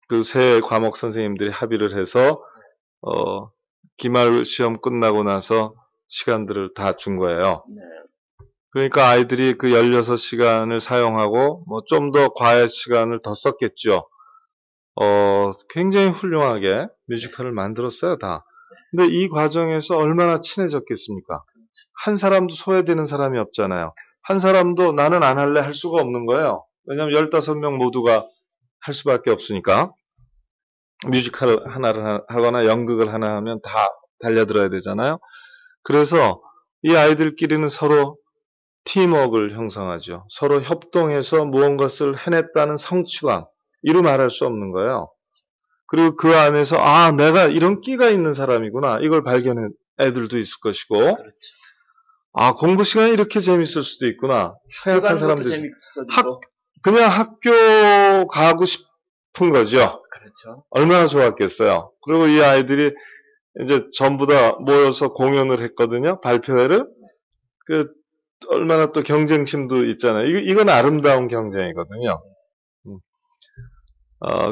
그 세 과목 선생님들이 합의를 해서 기말 시험 끝나고 나서 시간들을 다 준 거예요. 그러니까 아이들이 그 16시간을 사용하고 뭐 좀 더 과외 시간을 더 썼겠죠. 굉장히 훌륭하게 뮤지컬을 만들었어요, 다. 근데 이 과정에서 얼마나 친해졌겠습니까? 한 사람도 소외되는 사람이 없잖아요. 한 사람도 나는 안 할래 할 수가 없는 거예요. 왜냐하면 15명 모두가 할 수밖에 없으니까. 뮤지컬 하나를 하거나 연극을 하나 하면 다 달려들어야 되잖아요. 그래서 이 아이들끼리는 서로 팀워크를 형성하죠. 서로 협동해서 무언가를 해냈다는 성취감, 이루 말할 수 없는 거예요. 그리고 그 안에서 내가 이런 끼가 있는 사람이구나, 이걸 발견한 애들도 있을 것이고, 그렇죠. 공부 시간이 이렇게 재밌을 수도 있구나 생각한 사람도 있어요. 그냥 학교 가고 싶은 거죠. 그렇죠. 얼마나 좋았겠어요. 그리고 이 아이들이 이제 전부 다 모여서 공연을 했거든요. 발표회를. 얼마나 또 경쟁심도 있잖아요. 이건 아름다운 경쟁이거든요.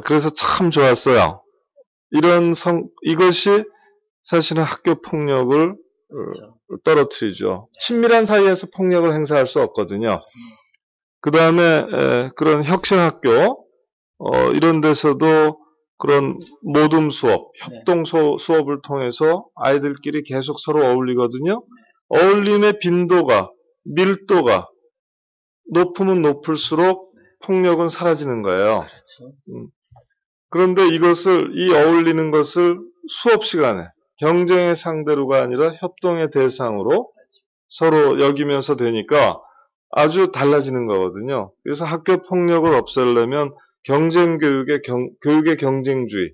그래서 참 좋았어요. 이것이 사실은 학교 폭력을 그렇죠. 떨어뜨리죠. 친밀한 사이에서 폭력을 행사할 수 없거든요. 그 다음에 그런 혁신학교 이런 데서도 그런 모둠 수업, 협동 수업을 통해서 아이들끼리 계속 서로 어울리거든요. 어울림의 빈도가, 밀도가 높으면 높을수록 폭력은 사라지는 거예요. 그렇죠. 그런데 이 어울리는 것을 수업 시간에 경쟁의 상대로가 아니라 협동의 대상으로 서로 여기면서 되니까 아주 달라지는 거거든요. 그래서 학교 폭력을 없애려면 경쟁 교육의 경쟁주의,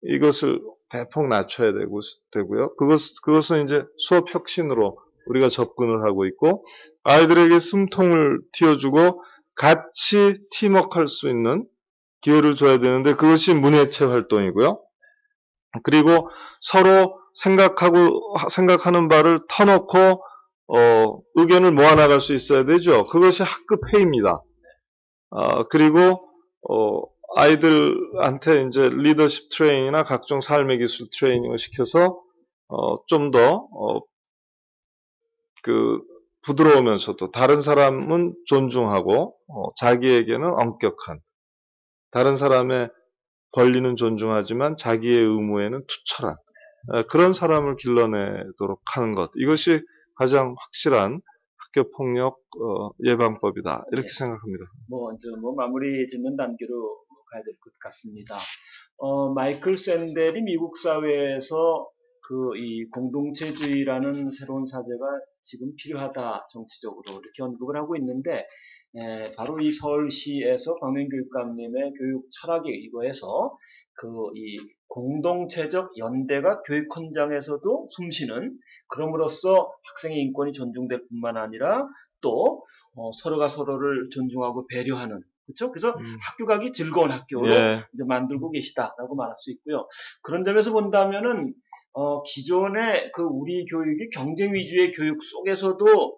이것을 대폭 낮춰야 되고요. 그것은 이제 수업 혁신으로 우리가 접근을 하고 있고, 아이들에게 숨통을 틔워주고 같이 팀워크 할 수 있는 기회를 줘야 되는데, 그것이 문예체 활동이고요. 그리고 서로 생각하는 바를 터놓고 의견을 모아나갈 수 있어야 되죠. 그것이 학급 회의입니다. 그리고 아이들한테 이제 리더십 트레이닝이나 각종 삶의 기술 트레이닝을 시켜서 좀 더 부드러우면서도 다른 사람은 존중하고 자기에게는 엄격한, 다른 사람의 권리는 존중하지만 자기의 의무에는 투철한 그런 사람을 길러내도록 하는 것, 이것이 가장 확실한 학교폭력 예방법이다, 이렇게 생각합니다. 마무리 짓는 단계로 가야 될 것 같습니다. 마이클 샌델이 미국 사회에서 이 공동체주의라는 새로운 사제가 지금 필요하다, 정치적으로 이렇게 언급을 하고 있는데, 바로 이 서울시에서 광명교육감님의 교육 철학에 의거해서 이 공동체적 연대가 교육 현장에서도 숨쉬는, 그럼으로써 학생의 인권이 존중될 뿐만 아니라 또 서로가 서로를 존중하고 배려하는, 그렇죠? 그래서 학교 가기 즐거운 학교로 이제 만들고 계시다라고 말할 수 있고요. 그런 점에서 본다면은 기존의 우리 교육이 경쟁 위주의 교육 속에서도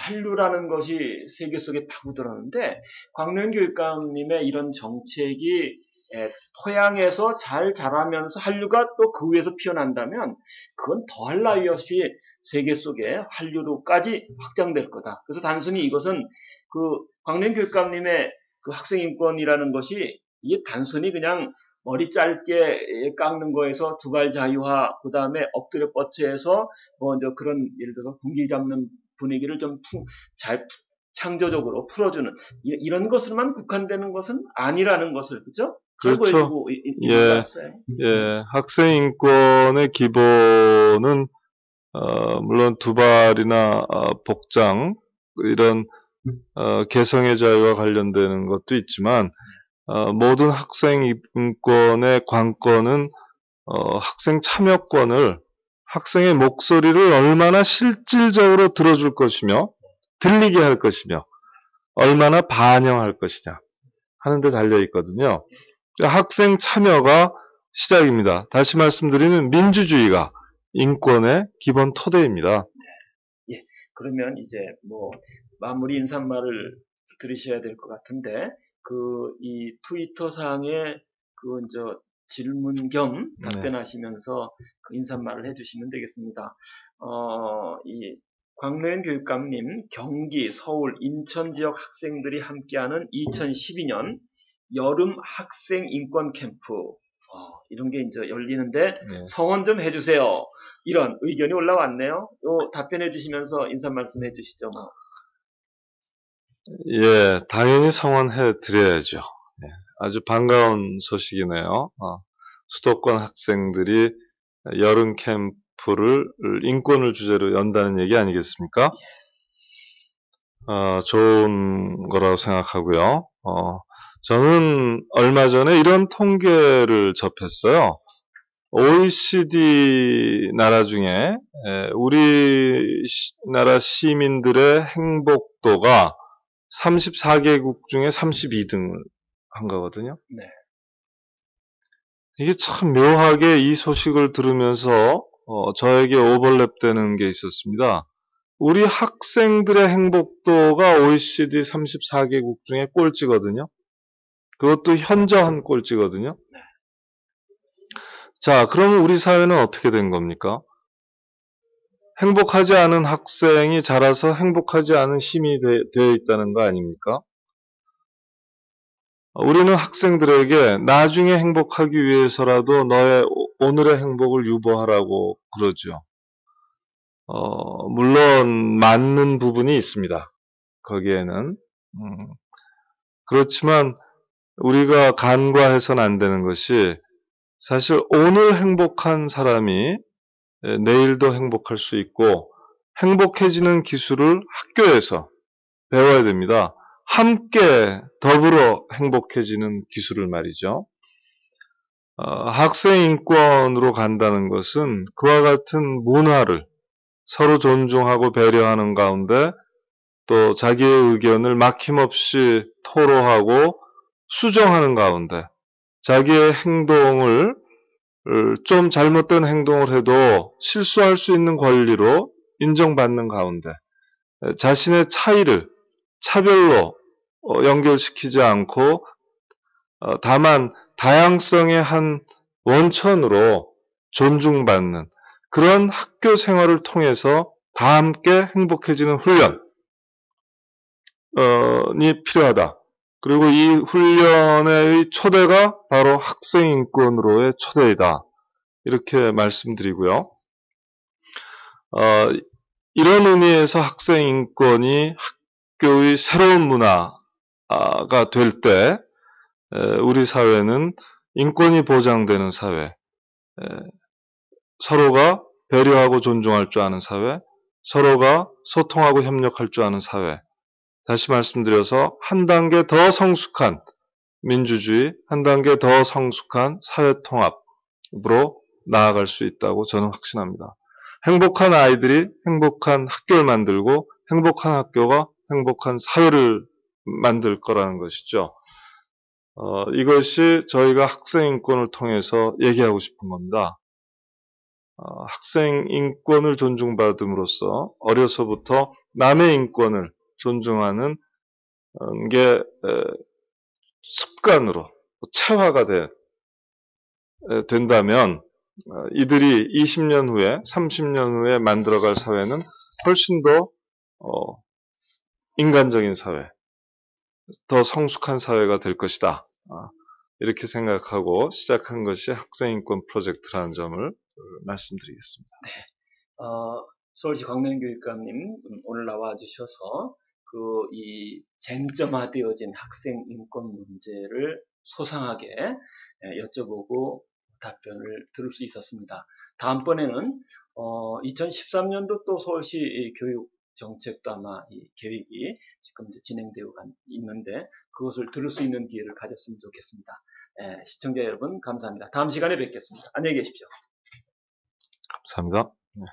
한류라는 것이 세계 속에 파고들었는데, 광명교육감님의 이런 정책이 토양에서 잘 자라면서 한류가 또 그 위에서 피어난다면 그건 더할 나위 없이 세계 속에 한류로까지 확장될 거다. 그래서 단순히 이것은 광명교육감님의 학생 인권이라는 것이 이게 단순히 그냥 머리 짧게 깎는 거에서 두발 자유화, 그 다음에 엎드려 뻗쳐해서 그런 예를 들어서 분기 잡는 분위기를 좀 잘 창조적으로 풀어주는 이런 것으로만 국한되는 것은 아니라는 것을, 그렇죠? 그렇죠. 학생 인권의 기본은 물론 두발이나 복장 이런 개성의 자유와 관련되는 것도 있지만 모든 학생 인권의 관건은 학생 참여권을, 학생의 목소리를 얼마나 실질적으로 들어줄 것이며 들리게 할 것이며 얼마나 반영할 것이냐 하는 데 달려 있거든요. 학생 참여가 시작입니다. 다시 말씀드리면 민주주의가 인권의 기본 토대입니다. 예, 그러면 이제 뭐 마무리 인사말을 들으셔야 될 것 같은데 이 트위터상에 질문 겸 답변하시면서 그 인사말을 해주시면 되겠습니다. 이 광래현 교육감님, 경기, 서울, 인천 지역 학생들이 함께하는 2012년 여름 학생 인권 캠프 이런 게 이제 열리는데 성원 좀 해주세요. 이런 의견이 올라왔네요. 답변해 주시면서 인사 말씀 해주시죠. 예, 당연히 성원해 드려야죠. 아주 반가운 소식이네요. 수도권 학생들이 여름 캠프를 인권을 주제로 연다는 얘기 아니겠습니까? 좋은 거라고 생각하고요. 저는 얼마 전에 이런 통계를 접했어요. OECD 나라 중에 우리나라 시민들의 행복도가 34개국 중에 32등을 한 거거든요. 네. 이게 참 묘하게 이 소식을 들으면서 저에게 오버랩되는 게 있었습니다. 우리 학생들의 행복도가 OECD 34개국 중에 꼴찌거든요. 그것도 현저한 꼴찌거든요. 자, 그러면 우리 사회는 어떻게 된 겁니까? 행복하지 않은 학생이 자라서 행복하지 않은 시민이 되어 있다는 거 아닙니까? 우리는 학생들에게 나중에 행복하기 위해서라도 너의 오늘의 행복을 유보하라고 그러죠. 물론 맞는 부분이 있습니다. 거기에는. 그렇지만 우리가 간과해서는 안 되는 것이 사실 오늘 행복한 사람이 내일도 행복할 수 있고 행복해지는 기술을 학교에서 배워야 됩니다. 함께 더불어 행복해지는 기술을 말이죠. 학생 인권으로 간다는 것은 그와 같은 문화를 서로 존중하고 배려하는 가운데 또 자기의 의견을 막힘없이 토로하고 수정하는 가운데 자기의 행동을 좀 잘못된 행동을 해도 실수할 수 있는 권리로 인정받는 가운데 자신의 차이를 차별로 연결시키지 않고 다만 다양성의 한 원천으로 존중받는 그런 학교 생활을 통해서 다 함께 행복해지는 훈련이 필요하다. 그리고 이 훈련의 초대가 바로 학생인권으로의 초대이다. 이렇게 말씀드리고요. 이런 의미에서 학생인권이 학교의 새로운 문화가 될 때 우리 사회는 인권이 보장되는 사회, 서로가 배려하고 존중할 줄 아는 사회, 서로가 소통하고 협력할 줄 아는 사회, 다시 말씀드려서 한 단계 더 성숙한 민주주의, 한 단계 더 성숙한 사회통합으로 나아갈 수 있다고 저는 확신합니다. 행복한 아이들이 행복한 학교를 만들고 행복한 학교가 행복한 사회를 만들 거라는 것이죠. 이것이 저희가 학생 인권을 통해서 얘기하고 싶은 겁니다. 학생 인권을 존중받음으로써 어려서부터 남의 인권을 존중하는 게 습관으로 체화가 된다면 이들이 20년 후에 30년 후에 만들어갈 사회는 훨씬 더 인간적인 사회, 더 성숙한 사회가 될 것이다. 이렇게 생각하고 시작한 것이 학생인권 프로젝트라는 점을 말씀드리겠습니다. 네. 서울시 광래현 교육감님 오늘 나와 주셔서 이 쟁점화되어진 학생 인권 문제를 소상하게 여쭤보고 답변을 들을 수 있었습니다. 다음번에는 2013년도 또 서울시 교육 정책도 아마 이 계획이 지금 이제 진행되어 있는데 그것을 들을 수 있는 기회를 가졌으면 좋겠습니다. 시청자 여러분 감사합니다. 다음 시간에 뵙겠습니다. 안녕히 계십시오. 감사합니다. 네.